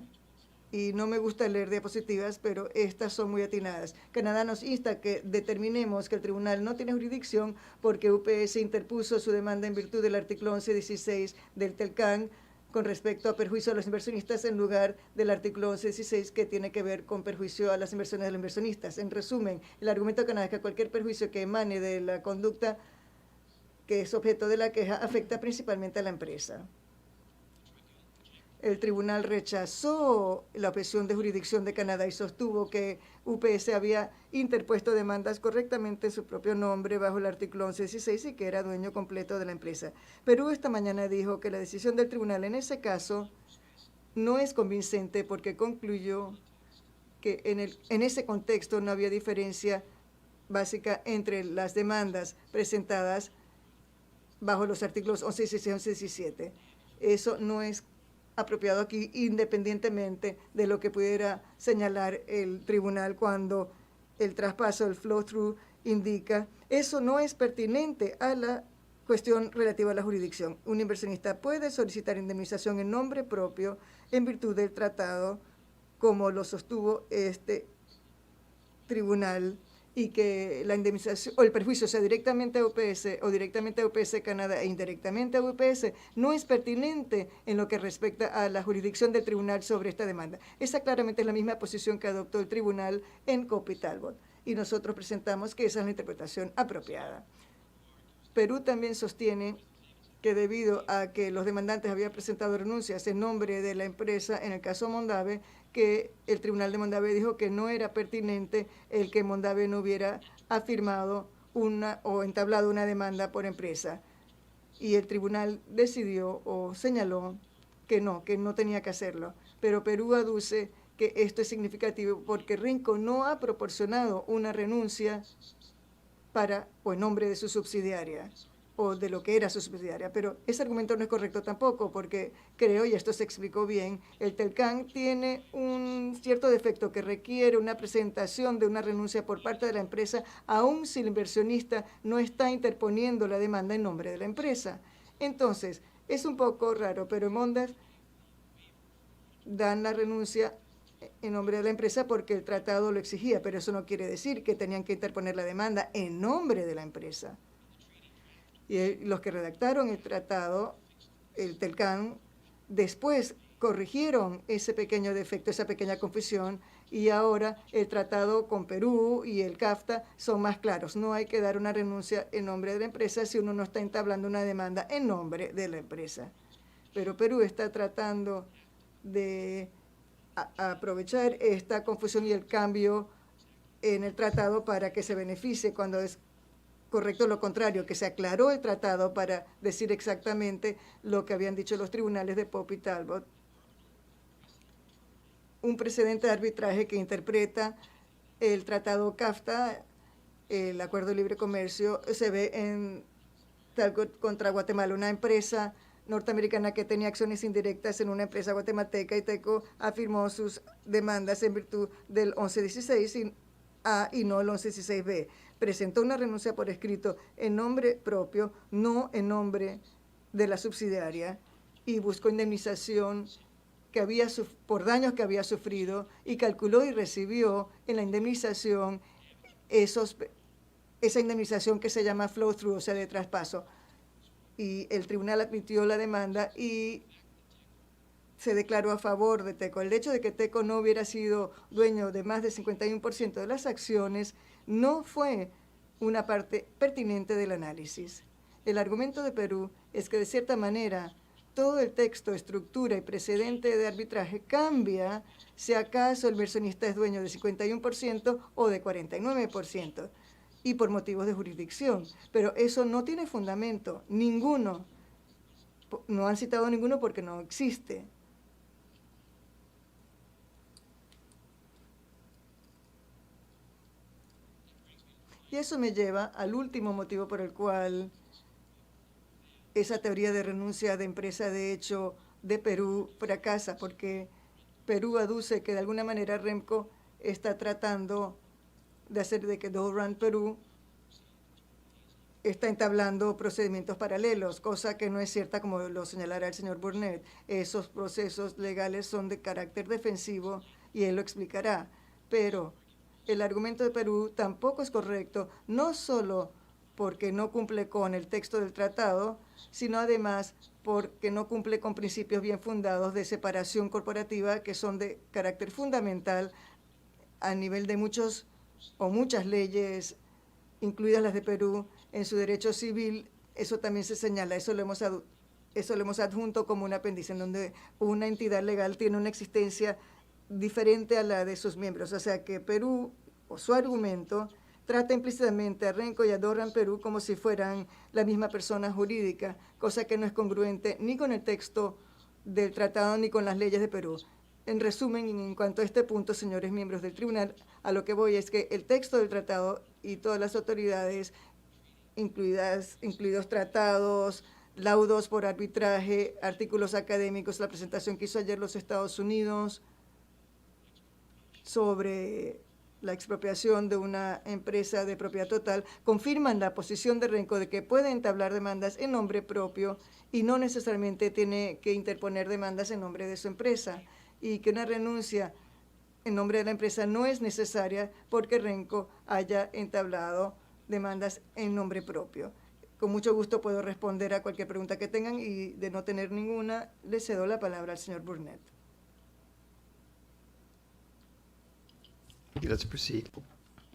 Speaker 2: Y no me gusta leer diapositivas, pero estas son muy atinadas. Canadá nos insta a que determinemos que el tribunal no tiene jurisdicción porque UPS interpuso su demanda en virtud del artículo 11.16 del TELCAN con respecto a perjuicio a los inversionistas en lugar del artículo 11.16 que tiene que ver con perjuicio a las inversiones de los inversionistas. En resumen, el argumento de Canadá es que cualquier perjuicio que emane de la conducta que es objeto de la queja afecta principalmente a la empresa. El tribunal rechazó la objeción de jurisdicción de Canadá y sostuvo que UPS había interpuesto demandas correctamente en su propio nombre bajo el artículo 11.16 y que era dueño completo de la empresa. Perú esta mañana dijo que la decisión del tribunal en ese caso no es convincente porque concluyó que en ese contexto no había diferencia básica entre las demandas presentadas bajo los artículos 11.16 y 11.17. Eso no es apropiado aquí, independientemente de lo que pudiera señalar el tribunal cuando el traspaso, el flow-through, indica. Eso no es pertinente a la cuestión relativa a la jurisdicción. Un inversionista puede solicitar indemnización en nombre propio en virtud del tratado, como lo sostuvo este tribunal, y que la indemnización o el perjuicio sea directamente a UPS o directamente a UPS Canadá e indirectamente a UPS no es pertinente en lo que respecta a la jurisdicción del tribunal sobre esta demanda. Esa claramente es la misma posición que adoptó el tribunal en Cope y Talbot y nosotros presentamos que esa es la interpretación apropiada. Perú también sostiene que debido a que los demandantes habían presentado renuncias en nombre de la empresa en el caso Mondave, que el tribunal de Mondave dijo que no era pertinente el que Mondave no hubiera afirmado o entablado una demanda por empresa. Y el tribunal decidió o señaló que no tenía que hacerlo. Pero Perú aduce que esto es significativo porque Renco no ha proporcionado una renuncia en nombre de su subsidiaria o de lo que era su subsidiaria, pero ese argumento no es correcto tampoco, porque creo, y esto se explicó bien, el TELCAN tiene un cierto defecto que requiere una presentación de una renuncia por parte de la empresa, aun si el inversionista no está interponiendo la demanda en nombre de la empresa. Entonces, es un poco raro, pero en Mondave dan la renuncia en nombre de la empresa porque el tratado lo exigía, pero eso no quiere decir que tenían que interponer la demanda en nombre de la empresa. Y los que redactaron el tratado, el TELCAN, después corrigieron ese pequeño defecto, esa pequeña confusión, y ahora el tratado con Perú y el CAFTA son más claros. No hay que dar una renuncia en nombre de la empresa si uno no está entablando una demanda en nombre de la empresa. Pero Perú está tratando de aprovechar esta confusión y el cambio en el tratado para que se beneficie cuando es correcto lo contrario, que se aclaró el tratado para decir exactamente lo que habían dicho los tribunales de Pope y Talbot. Un precedente de arbitraje que interpreta el tratado CAFTA, el Acuerdo de Libre Comercio, se ve en Talbot contra Guatemala, una empresa norteamericana que tenía acciones indirectas en una empresa guatemalteca y TECO afirmó sus demandas en virtud del 11.16A y no el 11.16B. Presentó una renuncia por escrito en nombre propio, no en nombre de la subsidiaria, y buscó indemnización por daños que había sufrido y calculó y recibió en la indemnización esa indemnización que se llama flow-through, o sea, de traspaso. Y el tribunal admitió la demanda y se declaró a favor de TECO. El hecho de que TECO no hubiera sido dueño de más del 51% de las acciones no fue una parte pertinente del análisis. El argumento de Perú es que de cierta manera todo el texto, estructura y precedente de arbitraje cambia si acaso el inversionista es dueño de 51% o de 49%, y por motivos de jurisdicción. Pero eso no tiene fundamento, ninguno. No han citado ninguno porque no existe. Y eso me lleva al último motivo por el cual esa teoría de renuncia de empresa de hecho de Perú fracasa, porque Perú aduce que de alguna manera Remco está tratando de hacer de que Dow Run Perú está entablando procedimientos paralelos, cosa que no es cierta, como lo señalará el señor Burnett. Esos procesos legales son de carácter defensivo y él lo explicará. Pero el argumento de Perú tampoco es correcto, no solo porque no cumple con el texto del tratado, sino además porque no cumple con principios bien fundados de separación corporativa que son de carácter fundamental a nivel de muchos o muchas leyes, incluidas las de Perú, en su derecho civil. Eso también se señala, eso lo hemos adjunto como un apéndice, en donde una entidad legal tiene una existencia diferente a la de sus miembros. O sea que Perú, o su argumento, trata implícitamente a Renco y a Dow Run Perú como si fueran la misma persona jurídica, cosa que no es congruente ni con el texto del tratado ni con las leyes de Perú. En resumen, en cuanto a este punto, señores miembros del tribunal, a lo que voy es que el texto del tratado y todas las autoridades, incluidos tratados, laudos por arbitraje, artículos académicos, la presentación que hizo ayer los Estados Unidos sobre la expropiación de una empresa de propiedad total, confirman la posición de Renco de que puede entablar demandas en nombre propio y no necesariamente tiene que interponer demandas en nombre de su empresa, y que una renuncia en nombre de la empresa no es necesaria porque Renco haya entablado demandas en nombre propio. Con mucho gusto puedo responder a cualquier pregunta que tengan, y de no tener ninguna, le cedo la palabra al señor Burnett.
Speaker 4: Let's proceed.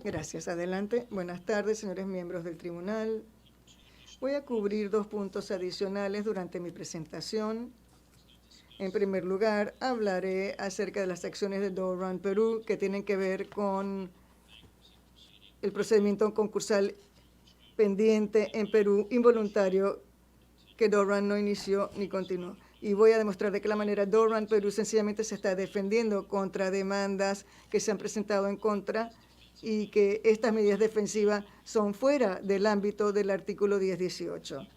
Speaker 2: Gracias. Adelante. Buenas tardes, señores miembros del tribunal. Voy a cubrir 2 puntos adicionales durante mi presentación. En primer lugar, hablaré acerca de las acciones de Dow Run Perú que tienen que ver con el procedimiento concursal pendiente en Perú involuntario que Dow Run no inició ni continuó. Y voy a demostrar de qué la manera Dow Run Perú sencillamente se está defendiendo contra demandas que se han presentado en contra, y que estas medidas defensivas son fuera del ámbito del artículo 1018.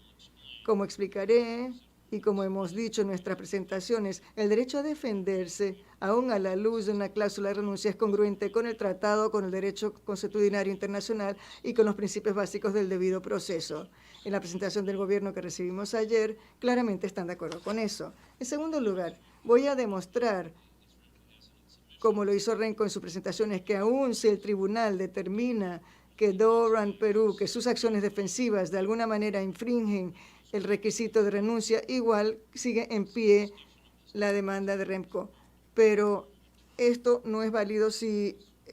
Speaker 2: Como explicaré y como hemos dicho en nuestras presentaciones, el derecho a defenderse, aún a la luz de una cláusula de renuncia, es congruente con el tratado, con el derecho consuetudinario internacional y con los principios básicos del debido proceso. En la presentación del gobierno que recibimos ayer, claramente están de acuerdo con eso. En segundo lugar, voy a demostrar, como lo hizo Renco en sus presentaciones, que aún si el tribunal determina que Dow Run Perú, que sus acciones defensivas de alguna manera infringen el requisito de renuncia, igual sigue en pie la demanda de Remco. Pero esto no es válido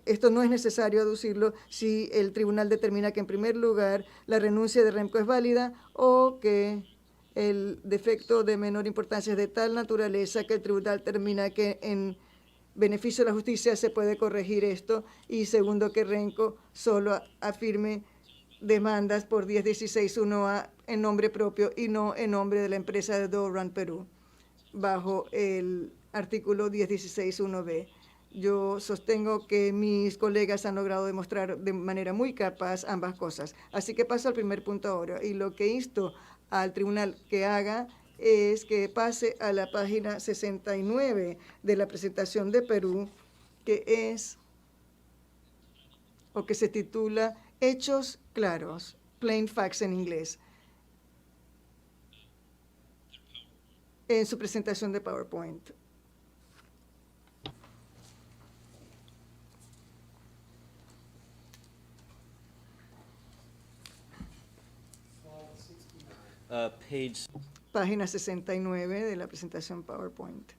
Speaker 2: esto no es necesario aducirlo si el tribunal determina que, en primer lugar, la renuncia de Remco es válida, o que el defecto de menor importancia es de tal naturaleza que el tribunal determina que en beneficio de la justicia se puede corregir esto, y segundo, que Renco solo afirme demandas por 1016(1)A en nombre propio y no en nombre de la empresa de Dow Run Perú, bajo el artículo 1016(1)B. Yo sostengo que mis colegas han logrado demostrar de manera muy capaz ambas cosas. Así que paso al primer punto ahora, y lo que insto al tribunal que haga es que pase a la página 69 de la presentación de Perú, que se titula Hechos claros, plain facts en inglés, en su presentación de PowerPoint. Página 69 de la presentación PowerPoint.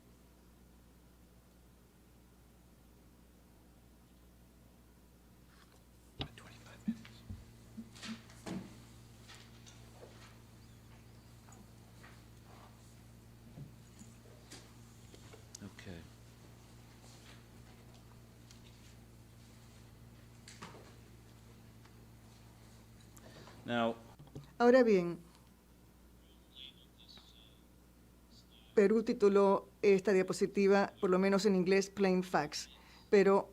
Speaker 4: Now,
Speaker 2: Ahora bien, Perú tituló esta diapositiva, por lo menos en inglés, Plain Facts, pero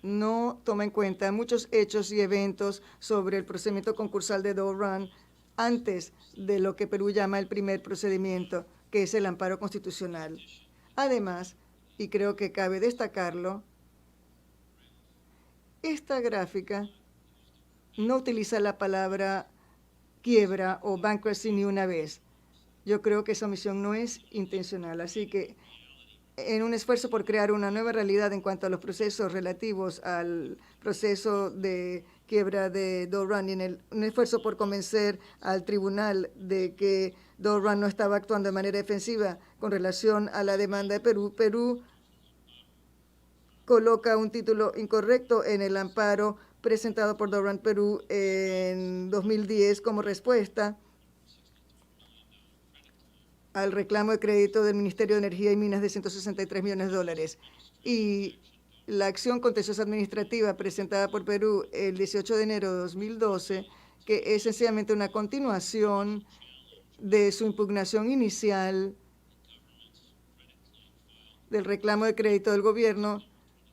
Speaker 2: no toma en cuenta muchos hechos y eventos sobre el procedimiento concursal de Doe Run antes de lo que Perú llama el primer procedimiento, que es el amparo constitucional. Además, y creo que cabe destacarlo, esta gráfica no utiliza la palabra quiebra o bankruptcy ni una vez. Yo creo que esa omisión no es intencional, así que en un esfuerzo por crear una nueva realidad en cuanto a los procesos relativos al proceso de quiebra de Doe Run y en un esfuerzo por convencer al tribunal de que Doe Run no estaba actuando de manera defensiva con relación a la demanda de Perú, Perú coloca un título incorrecto en el amparo presentado por Doe Run Perú en 2010 como respuesta al reclamo de crédito del Ministerio de Energía y Minas de $163 millones. Y la acción contenciosa administrativa presentada por Perú el 18 de enero de 2012, que es sencillamente una continuación de su impugnación inicial del reclamo de crédito del gobierno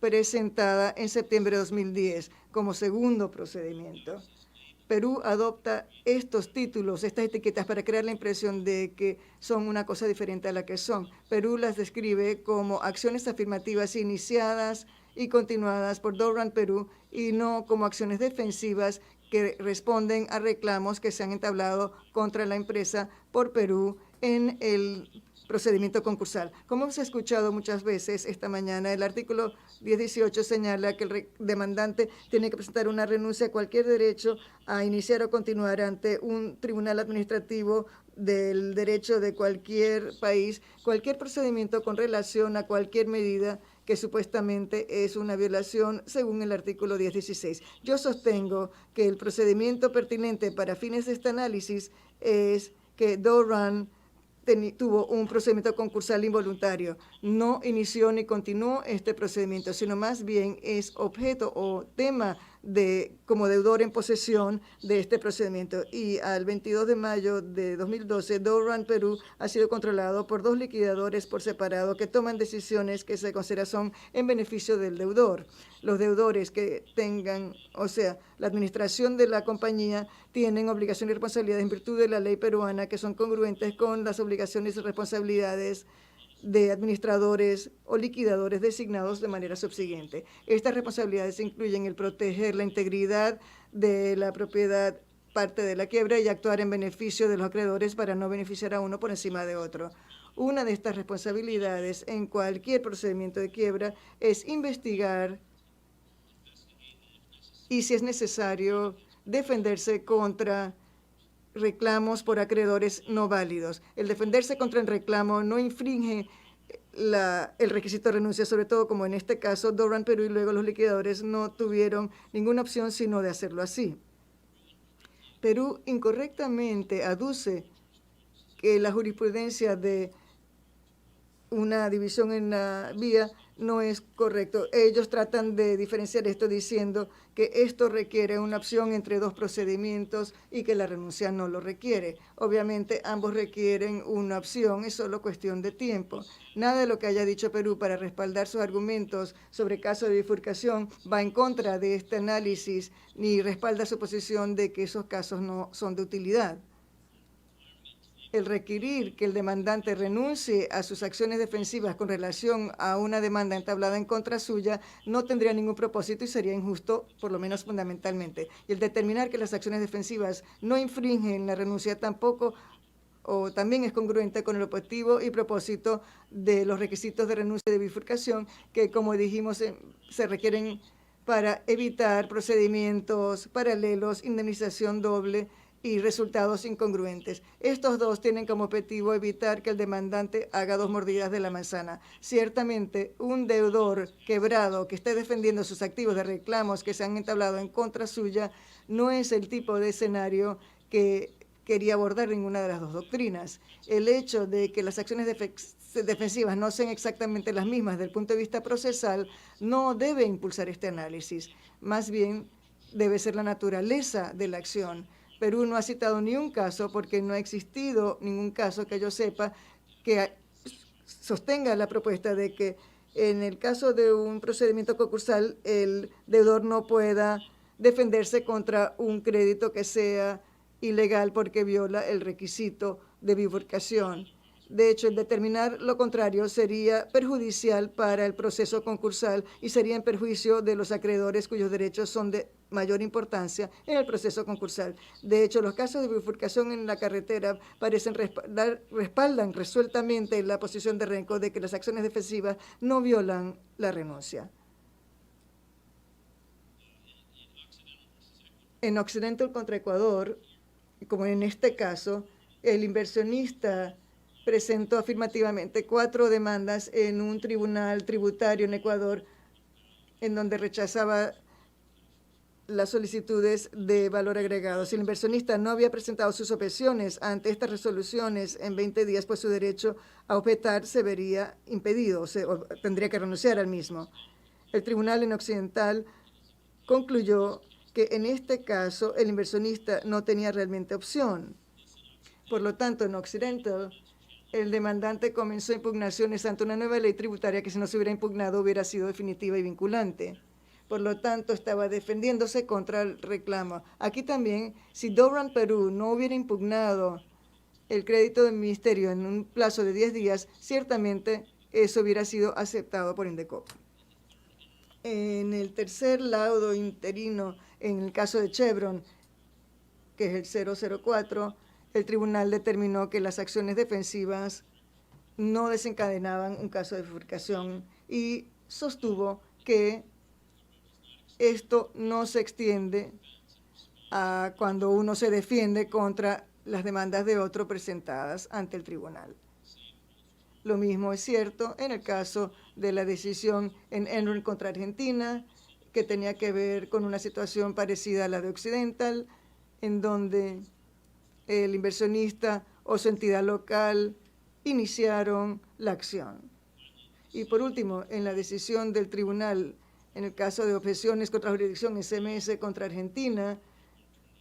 Speaker 2: presentada en septiembre de 2010 como segundo procedimiento. Perú adopta estos títulos, estas etiquetas, para crear la impresión de que son una cosa diferente a la que son. Perú las describe como acciones afirmativas iniciadas y continuadas por Doe Run Perú y no como acciones defensivas que responden a reclamos que se han entablado contra la empresa por Perú en el procedimiento concursal. Como hemos escuchado muchas veces esta mañana, el artículo 1018 señala que el demandante tiene que presentar una renuncia a cualquier derecho a iniciar o continuar ante un tribunal administrativo del derecho de cualquier país, cualquier procedimiento con relación a cualquier medida que supuestamente es una violación según el artículo 1016. Yo sostengo que el procedimiento pertinente para fines de este análisis es que Doe Run tuvo un procedimiento concursal involuntario. No inició ni continuó este procedimiento, sino más bien es objeto o tema como deudor en posesión de este procedimiento. Y al 22 de mayo de 2012, Doe Run Perú ha sido controlado por dos liquidadores por separado que toman decisiones que se consideran son en beneficio del deudor. Los deudores que tengan, o sea, la administración de la compañía tienen obligaciones y responsabilidades en virtud de la ley peruana que son congruentes con las obligaciones y responsabilidades de administradores o liquidadores designados de manera subsiguiente. Estas responsabilidades incluyen el proteger la integridad de la propiedad parte de la quiebra y actuar en beneficio de los acreedores para no beneficiar a uno por encima de otro. Una de estas responsabilidades en cualquier procedimiento de quiebra es investigar y, si es necesario, defenderse contra reclamos por acreedores no válidos. El defenderse contra el reclamo no infringe el requisito de renuncia, sobre todo como en este caso Doe Run Perú y luego los liquidadores no tuvieron ninguna opción sino de hacerlo así. Perú incorrectamente aduce que la jurisprudencia de una división en la vía no es correcto. Ellos tratan de diferenciar esto diciendo que esto requiere una opción entre dos procedimientos y que la renuncia no lo requiere. Obviamente, ambos requieren una opción, es solo cuestión de tiempo. Nada de lo que haya dicho Perú para respaldar sus argumentos sobre caso de bifurcación va en contra de este análisis ni respalda su posición de que esos casos no son de utilidad. El requerir que el demandante renuncie a sus acciones defensivas con relación a una demanda entablada en contra suya no tendría ningún propósito y sería injusto, por lo menos fundamentalmente. Y el determinar que las acciones defensivas no infringen la renuncia tampoco o también es congruente con el objetivo y propósito de los requisitos de renuncia y de bifurcación que, como dijimos, se requieren para evitar procedimientos paralelos, indemnización doble y resultados incongruentes. Estos dos tienen como objetivo evitar que el demandante haga dos mordidas de la manzana. Ciertamente, un deudor quebrado que esté defendiendo sus activos de reclamos que se han entablado en contra suya no es el tipo de escenario que quería abordar ninguna de las dos doctrinas. El hecho de que las acciones defensivas no sean exactamente las mismas desde el punto de vista procesal no debe impulsar este análisis. Más bien, debe ser la naturaleza de la acción. Perú no ha citado ni un caso porque no ha existido ningún caso que yo sepa que sostenga la propuesta de que en el caso de un procedimiento concursal el deudor no pueda defenderse contra un crédito que sea ilegal porque viola el requisito de bifurcación. De hecho, el determinar lo contrario sería perjudicial para el proceso concursal y sería en perjuicio de los acreedores cuyos derechos son de mayor importancia en el proceso concursal. De hecho, los casos de bifurcación en la carretera respaldan resueltamente la posición de Renco de que las acciones defensivas no violan la renuncia. En Occidental contra Ecuador, como en este caso, el inversionista presentó afirmativamente 4 demandas en un tribunal tributario en Ecuador en donde rechazaba las solicitudes de valor agregado. Si el inversionista no había presentado sus objeciones ante estas resoluciones en 20 días, pues su derecho a objetar se vería impedido, o tendría que renunciar al mismo. El tribunal en Occidental concluyó que en este caso el inversionista no tenía realmente opción. Por lo tanto, en Occidental, el demandante comenzó impugnaciones ante una nueva ley tributaria que si no se hubiera impugnado hubiera sido definitiva y vinculante. Por lo tanto, estaba defendiéndose contra el reclamo. Aquí también, si Dow-Run Perú no hubiera impugnado el crédito del ministerio en un plazo de 10 días, ciertamente eso hubiera sido aceptado por Indecop. En el tercer laudo interino, en el caso de Chevron, que es el 004, el tribunal determinó que las acciones defensivas no desencadenaban un caso de bifurcación y sostuvo que esto no se extiende a cuando uno se defiende contra las demandas de otro presentadas ante el tribunal. Lo mismo es cierto en el caso de la decisión en Enron contra Argentina, que tenía que ver con una situación parecida a la de Occidental, en donde el inversionista o su entidad local iniciaron la acción. Y por último, en la decisión del tribunal, en el caso de objeciones contra jurisdicción SMS contra Argentina,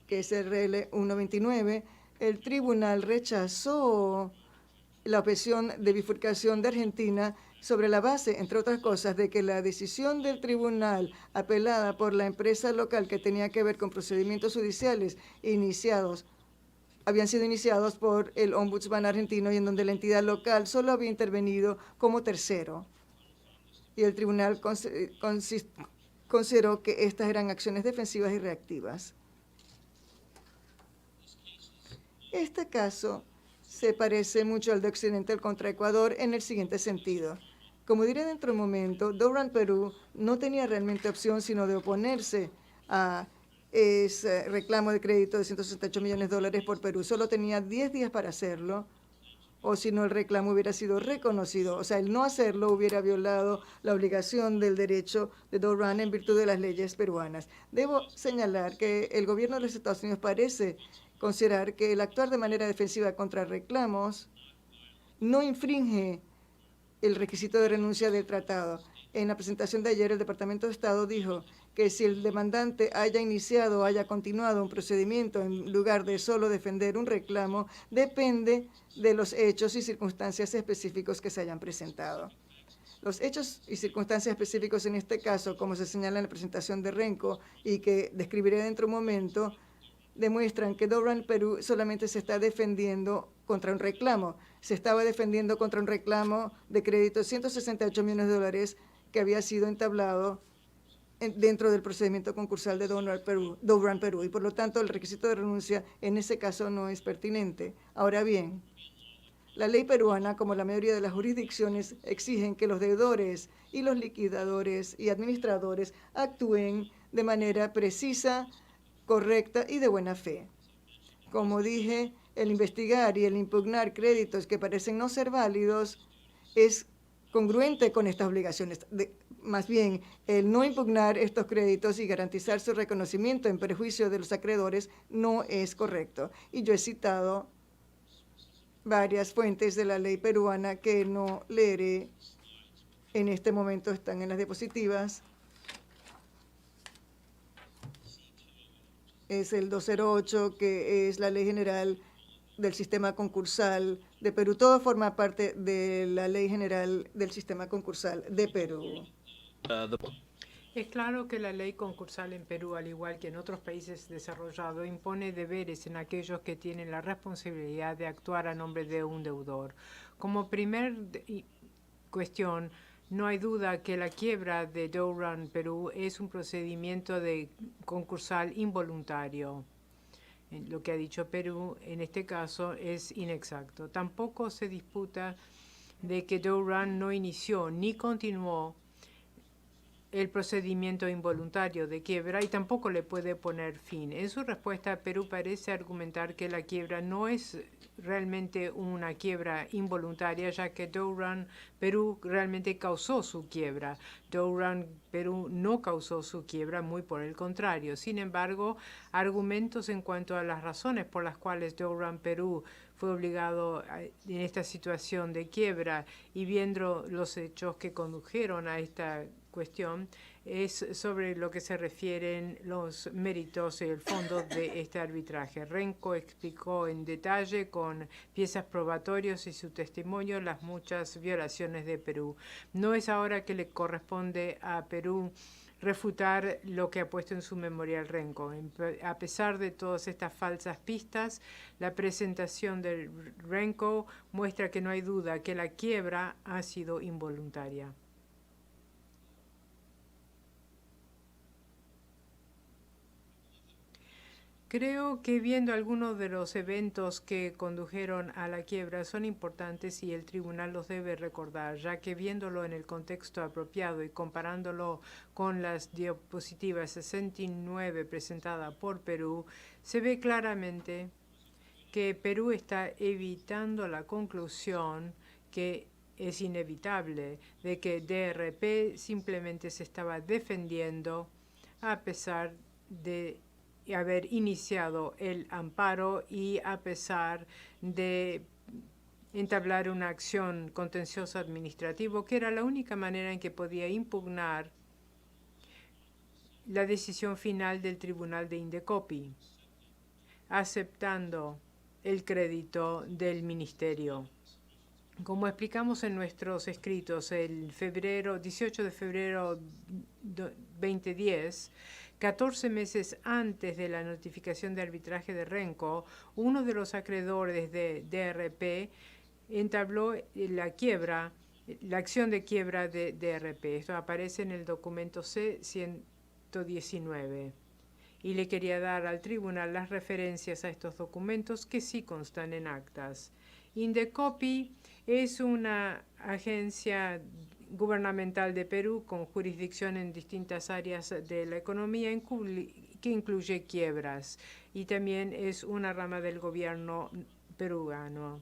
Speaker 2: que es RL 129, el tribunal rechazó la objeción de bifurcación de Argentina sobre la base, entre otras cosas, de que la decisión del tribunal apelada por la empresa local que tenía que ver con procedimientos judiciales habían sido iniciados por el ombudsman argentino y en donde la entidad local solo había intervenido como tercero. Y el tribunal consideró que estas eran acciones defensivas y reactivas. Este caso se parece mucho al de Occidental contra Ecuador en el siguiente sentido. Como diré dentro de un momento, Dow-Run Perú no tenía realmente opción sino de oponerse a ese reclamo de crédito de $168 millones por Perú. Solo tenía 10 días para hacerlo, o si no el reclamo hubiera sido reconocido. O sea, el no hacerlo hubiera violado la obligación del derecho de Dow-Run en virtud de las leyes peruanas. Debo señalar que el gobierno de los Estados Unidos parece considerar que el actuar de manera defensiva contra reclamos no infringe el requisito de renuncia del tratado. En la presentación de ayer, el Departamento de Estado dijo que si el demandante haya iniciado o haya continuado un procedimiento en lugar de solo defender un reclamo, depende de los hechos y circunstancias específicos que se hayan presentado. Los hechos y circunstancias específicos en este caso, como se señala en la presentación de Renco y que describiré dentro de un momento, demuestran que Dow-Run Perú solamente se está defendiendo contra un reclamo. Se estaba defendiendo contra un reclamo de crédito de $168 millones que había sido entablado dentro del procedimiento concursal de Dow-Run Perú. Y por lo tanto, el requisito de renuncia en ese caso no es pertinente. Ahora bien, la ley peruana, como la mayoría de las jurisdicciones, exigen que los deudores y los liquidadores y administradores actúen de manera precisa, correcta y de buena fe. Como dije, el investigar y el impugnar créditos que parecen no ser válidos es congruente con estas obligaciones. Más bien, el no impugnar estos créditos y garantizar su reconocimiento en perjuicio de los acreedores no es correcto. Y yo he citado varias fuentes de la ley peruana que no leeré en este momento, están en las diapositivas. es el 208, que es la Ley General del Sistema Concursal de Perú. Todo forma parte de la Ley General del Sistema Concursal de Perú.
Speaker 1: Es claro que la ley concursal en Perú, al igual que en otros países desarrollados, impone deberes en aquellos que tienen la responsabilidad de actuar a nombre de un deudor. Como primer cuestión, no hay duda que la quiebra de Dow Run Perú es un procedimiento de concursal involuntario. Lo que ha dicho Perú en este caso es inexacto. Tampoco se disputa de que Dow Run no inició ni continuó el procedimiento involuntario de quiebra y tampoco le puede poner fin. En su respuesta, Perú parece argumentar que la quiebra no es realmente una quiebra involuntaria, ya que Dow Run Perú realmente causó su quiebra. Dow Run Perú no causó su quiebra, muy por el contrario. Sin embargo, argumentos en cuanto a las razones por las cuales Dow Run Perú fue obligado en esta situación de quiebra y viendo los hechos que condujeron a esta cuestión es sobre lo que se refieren los méritos y el fondo de este arbitraje. Renko explicó en detalle con piezas probatorias y su testimonio las muchas violaciones de Perú. No es ahora que le corresponde a Perú refutar lo que ha puesto en su memorial Renko. A pesar de todas estas falsas pistas, la presentación de Renko muestra que no hay duda que la quiebra ha sido involuntaria. Creo que viendo algunos de los eventos que condujeron a la quiebra son importantes y el tribunal los debe recordar, ya que viéndolo en el contexto apropiado y comparándolo con las diapositivas 69 presentada por Perú, se ve claramente que Perú está evitando la conclusión que es inevitable de que DRP simplemente se estaba defendiendo a pesar de haber iniciado el amparo y a pesar de entablar una acción contenciosa administrativa, que era la única manera en que podía impugnar la decisión final del Tribunal de Indecopi, aceptando el crédito del Ministerio. Como explicamos en nuestros escritos, el 18 de febrero 2010, 14 meses antes de la notificación de arbitraje de Renko, uno de los acreedores de DRP entabló la acción de quiebra de DRP. Esto aparece en el documento C-119. Y le quería dar al tribunal las referencias a estos documentos que sí constan en actas. Indecopi es una agencia gubernamental de Perú con jurisdicción en distintas áreas de la economía que incluye quiebras y también es una rama del gobierno peruano.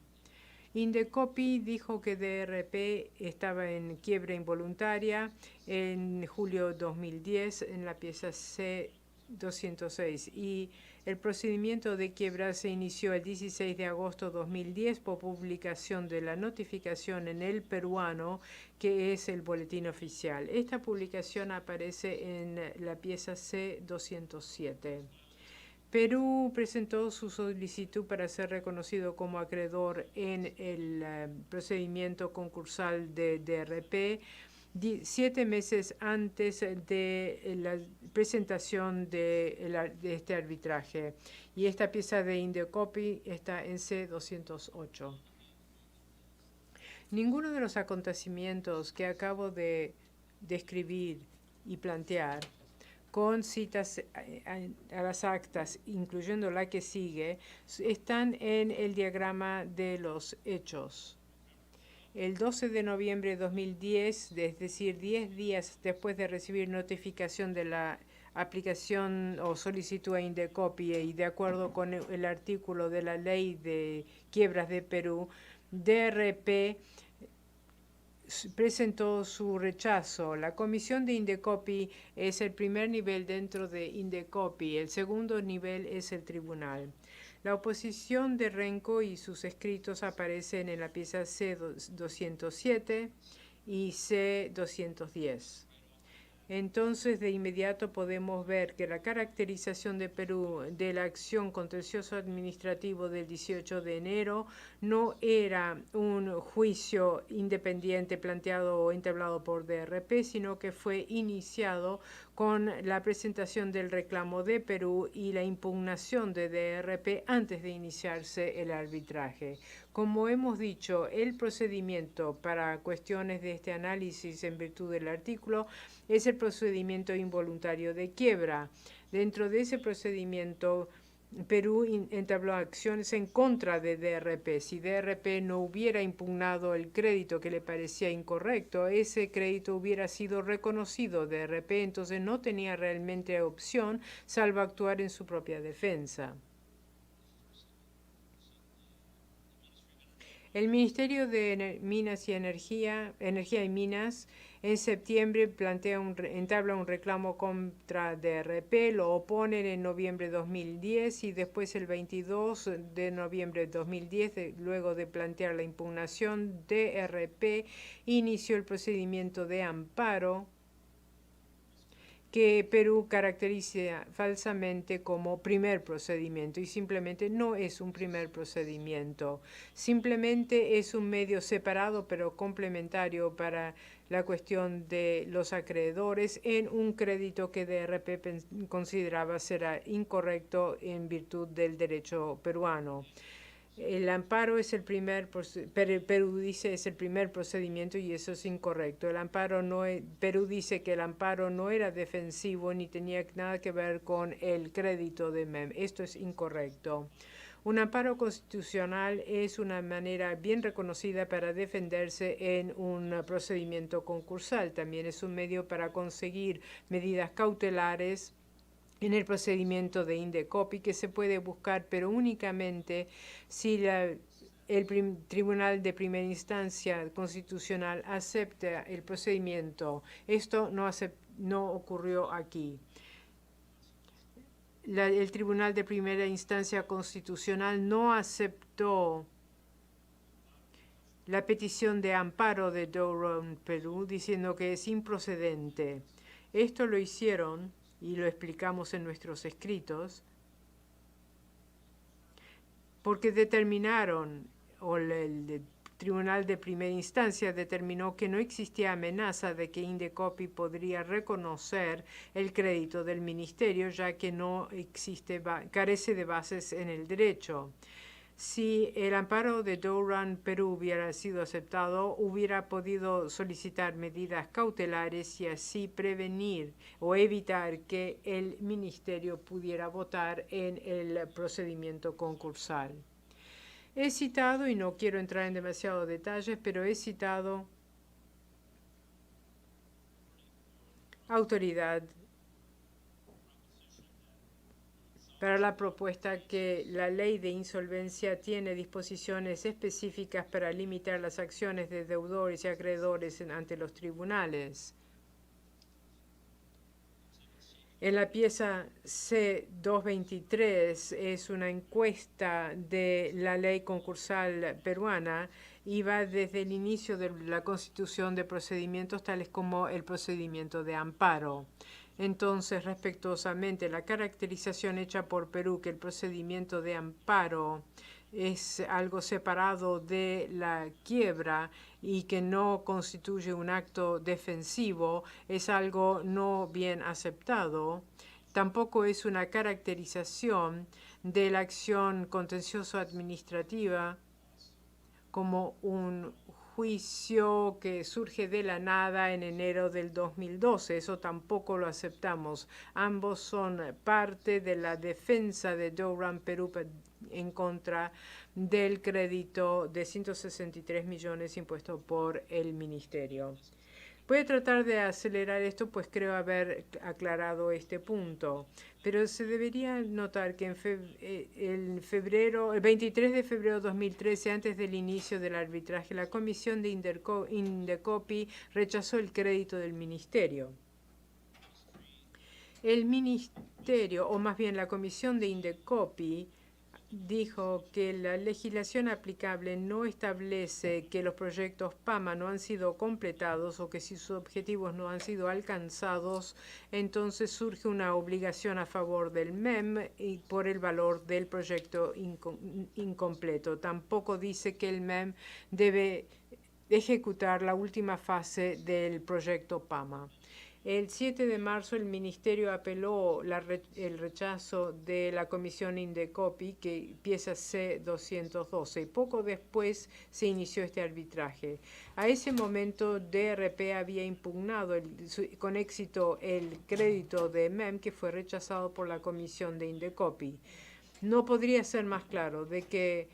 Speaker 1: Indecopi dijo que DRP estaba en quiebra involuntaria en julio 2010 en la pieza C-206 y el procedimiento de quiebra se inició el 16 de agosto de 2010 por publicación de la notificación en El Peruano, que es el boletín oficial. Esta publicación aparece en la pieza C-207. Perú presentó su solicitud para ser reconocido como acreedor en el procedimiento concursal de DRP 7 meses antes de la presentación de este arbitraje. Y esta pieza de Indecopi está en C-208. Ninguno de los acontecimientos que acabo de describir y plantear, con citas a las actas, incluyendo la que sigue, están en el diagrama de los hechos. El 12 de noviembre de 2010, es decir, 10 días después de recibir notificación de la aplicación o solicitud a Indecopi y de acuerdo con el artículo de la Ley de Quiebras de Perú, DRP presentó su rechazo. La comisión de Indecopi es el primer nivel dentro de Indecopi. El segundo nivel es el tribunal. La oposición de Renko y sus escritos aparecen en la pieza C-207 y C-210. Entonces, de inmediato podemos ver que la caracterización de Perú de la acción contencioso administrativo del 18 de enero no era un juicio independiente planteado o entablado por DRP, sino que fue iniciado con la presentación del reclamo de Perú y la impugnación de DRP antes de iniciarse el arbitraje. Como hemos dicho, el procedimiento para cuestiones de este análisis en virtud del artículo es el procedimiento involuntario de quiebra. Dentro de ese procedimiento, Perú entabló acciones en contra de DRP. Si DRP no hubiera impugnado el crédito que le parecía incorrecto, ese crédito hubiera sido reconocido DRP, entonces no tenía realmente opción salvo actuar en su propia defensa. El Ministerio de Minas y Energía y Minas en septiembre entabla un reclamo contra DRP, lo oponen en noviembre de 2010 y después el 22 de noviembre de 2010, luego de plantear la impugnación, DRP inició el procedimiento de amparo que Perú caracteriza falsamente como primer procedimiento y simplemente no es un primer procedimiento. Simplemente es un medio separado pero complementario para la cuestión de los acreedores en un crédito que DRP consideraba será incorrecto en virtud del derecho peruano. El amparo es el primer, Perú dice es el primer procedimiento y eso es incorrecto. Perú dice que el amparo no era defensivo ni tenía nada que ver con el crédito de MEM. Esto es incorrecto. Un amparo constitucional es una manera bien reconocida para defenderse en un procedimiento concursal. También es un medio para conseguir medidas cautelares en el procedimiento de Indecopi que se puede buscar, pero únicamente si el Tribunal de Primera Instancia Constitucional acepta el procedimiento. Esto no ocurrió aquí. El Tribunal de Primera Instancia Constitucional no aceptó la petición de amparo de Dow Run Perú, diciendo que es improcedente. Esto lo hicieron, y lo explicamos en nuestros escritos, porque determinaron, o el Tribunal de Primera Instancia determinó que no existía amenaza de que Indecopi podría reconocer el crédito del ministerio, ya que carece de bases en el derecho. Si el amparo de Dow Run Perú hubiera sido aceptado, hubiera podido solicitar medidas cautelares y así prevenir o evitar que el ministerio pudiera votar en el procedimiento concursal. He citado, y no quiero entrar en demasiados detalles, pero he citado autoridad para la propuesta que la ley de insolvencia tiene disposiciones específicas para limitar las acciones de deudores y acreedores ante los tribunales. En la pieza C223 es una encuesta de la ley concursal peruana y va desde el inicio de la constitución de procedimientos tales como el procedimiento de amparo. Entonces, respetuosamente, la caracterización hecha por Perú que el procedimiento de amparo es algo separado de la quiebra y que no constituye un acto defensivo es algo no bien aceptado. Tampoco es una caracterización de la acción contencioso administrativa como un juicio que surge de la nada en enero del 2012. Eso tampoco lo aceptamos. Ambos son parte de la defensa de Dow Run Perú en contra del crédito de 163 millones impuesto por el ministerio. Voy a tratar de acelerar esto, pues creo haber aclarado este punto. Pero se debería notar que el 23 de febrero de 2013, antes del inicio del arbitraje, la Comisión de Indecopi rechazó el crédito del ministerio. El ministerio, o más bien la Comisión de Indecopi, dijo que la legislación aplicable no establece que los proyectos PAMA no han sido completados o que si sus objetivos no han sido alcanzados, entonces surge una obligación a favor del MEM y por el valor del proyecto incompleto. Tampoco dice que el MEM debe ejecutar la última fase del proyecto PAMA. El 7 de marzo el Ministerio apeló el rechazo de la Comisión Indecopi, que pieza C212, y poco después se inició este arbitraje. A ese momento DRP había impugnado con éxito el crédito de MEM, que fue rechazado por la Comisión de Indecopi. No podría ser más claro de que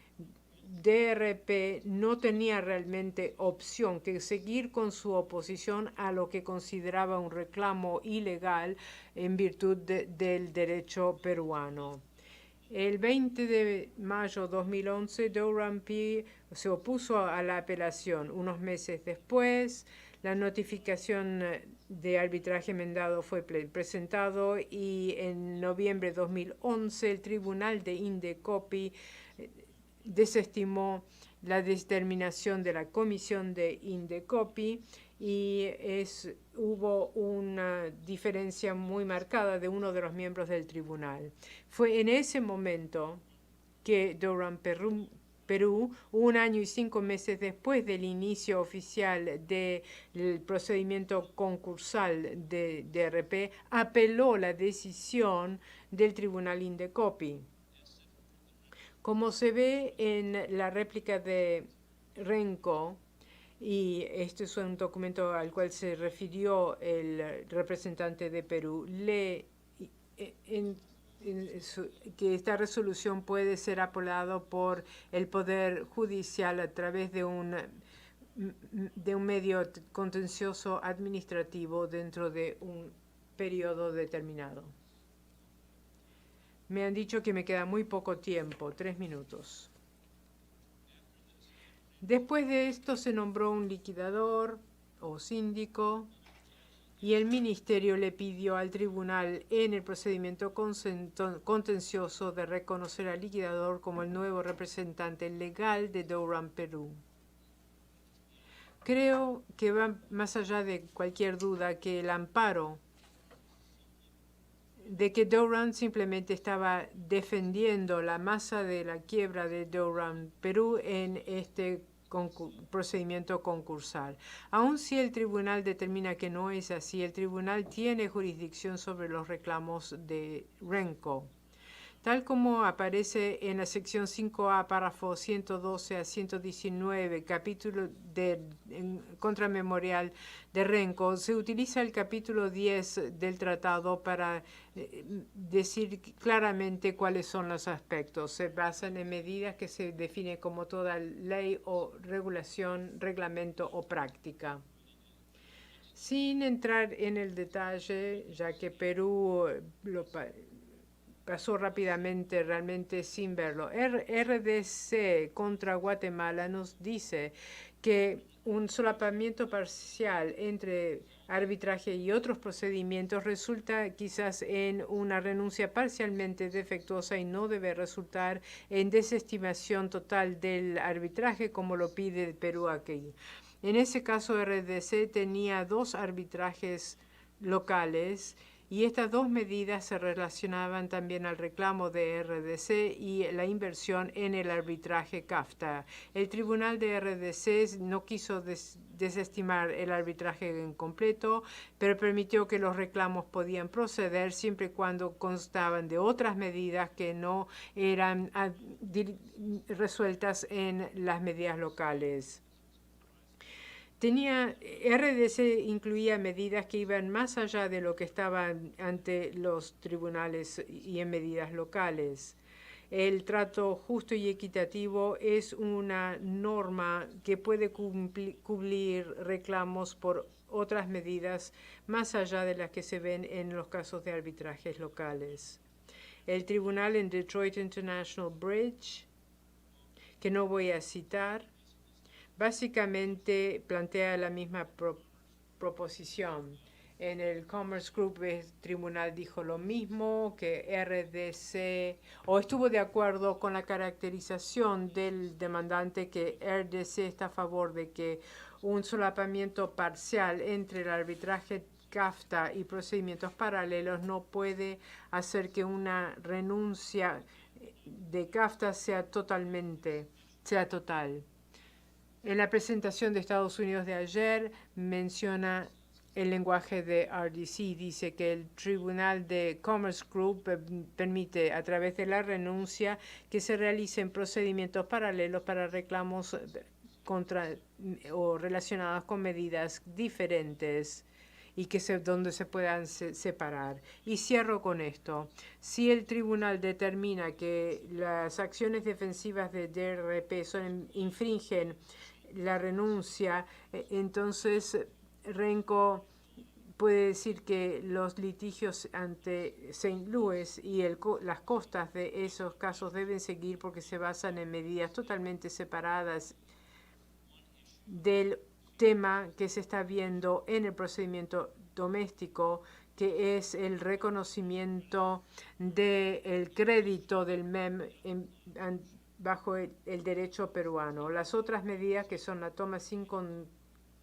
Speaker 1: DRP no tenía realmente opción que seguir con su oposición a lo que consideraba un reclamo ilegal en virtud del derecho peruano. El 20 de mayo de 2011, Durham P. se opuso a la apelación. Unos meses después, la notificación de arbitraje enmendado fue presentado y en noviembre de 2011 el Tribunal de Indecopi desestimó la determinación de la Comisión de Indecopi y hubo una diferencia muy marcada de uno de los miembros del tribunal. Fue en ese momento que Durham Perú, 1 año y 5 meses después del inicio oficial del procedimiento concursal de DRP, apeló la decisión del Tribunal Indecopi. Como se ve en la réplica de Renco, y este es un documento al cual se refirió el representante de Perú, que esta resolución puede ser apelado por el Poder Judicial a través de un medio contencioso administrativo dentro de un periodo determinado. Me han dicho que me queda muy poco tiempo, 3 minutos. Después de esto se nombró un liquidador o síndico y el ministerio le pidió al tribunal en el procedimiento contencioso de reconocer al liquidador como el nuevo representante legal de Durham Perú. Creo que va más allá de cualquier duda que el amparo de que Durham simplemente estaba defendiendo la masa de la quiebra de Durham Perú en este procedimiento concursal. Aun si el tribunal determina que no es así, el tribunal tiene jurisdicción sobre los reclamos de Renco. Tal como aparece en la sección 5A, párrafo 112 a 119, capítulo contramemorial de Renco, se utiliza el capítulo 10 del tratado para decir claramente cuáles son los aspectos. Se basan en medidas que se definen como toda ley o regulación, reglamento o práctica. Sin entrar en el detalle, ya que Perú pasó rápidamente, realmente sin verlo. RDC contra Guatemala nos dice que un solapamiento parcial entre arbitraje y otros procedimientos resulta quizás en una renuncia parcialmente defectuosa y no debe resultar en desestimación total del arbitraje como lo pide Perú aquí. En ese caso, RDC tenía 2 arbitrajes locales y estas 2 medidas se relacionaban también al reclamo de RDC y la inversión en el arbitraje CAFTA. El tribunal de RDC no quiso desestimar el arbitraje en completo, pero permitió que los reclamos podían proceder siempre y cuando constaban de otras medidas que no eran resueltas en las medidas locales. RDC incluía medidas que iban más allá de lo que estaban ante los tribunales y en medidas locales. El trato justo y equitativo es una norma que puede cubrir reclamos por otras medidas más allá de las que se ven en los casos de arbitrajes locales. El tribunal en Detroit International Bridge, que no voy a citar, básicamente plantea la misma proposición. En el Commerce Group el tribunal dijo lo mismo, que RDC, o estuvo de acuerdo con la caracterización del demandante, que RDC está a favor de que un solapamiento parcial entre el arbitraje CAFTA y procedimientos paralelos no puede hacer que una renuncia de CAFTA sea total. En la presentación de Estados Unidos de ayer menciona el lenguaje de RDC. Dice que el Tribunal de Commerce Group permite a través de la renuncia que se realicen procedimientos paralelos para reclamos contra o relacionados con medidas diferentes y donde se puedan separar. Y cierro con esto. Si el tribunal determina que las acciones defensivas de DRP infringen la renuncia, entonces Renco puede decir que los litigios ante St. Louis y las costas de esos casos deben seguir porque se basan en medidas totalmente separadas del tema que se está viendo en el procedimiento doméstico, que es el reconocimiento del crédito del MEM bajo el derecho peruano. Las otras medidas, que son la toma sin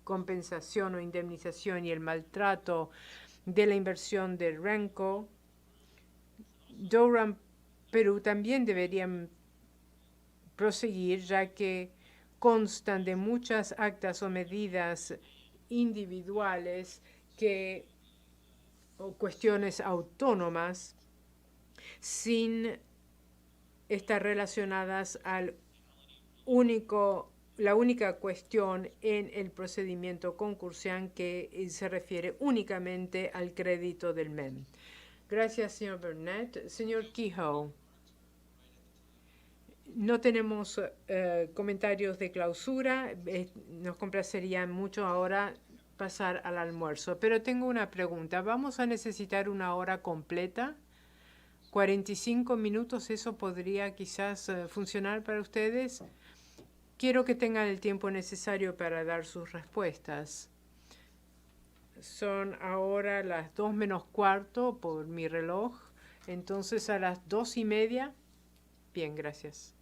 Speaker 1: compensación o indemnización y el maltrato de la inversión de Renco, Durham, Perú, también deberían proseguir, ya que constan de muchas actas o medidas individuales o cuestiones autónomas sin estar relacionadas al la única cuestión en el procedimiento concursial, que se refiere únicamente al crédito del MEM. Gracias, señor Burnett. Señor Kehoe. No tenemos comentarios de clausura. Nos complacería mucho ahora pasar al almuerzo. Pero tengo una pregunta. ¿Vamos a necesitar una hora completa? 45 minutos, ¿eso podría quizás funcionar para ustedes? Quiero que tengan el tiempo necesario para dar sus respuestas. Son ahora las 2 menos cuarto por mi reloj. Entonces a las 2:30. Bien, gracias.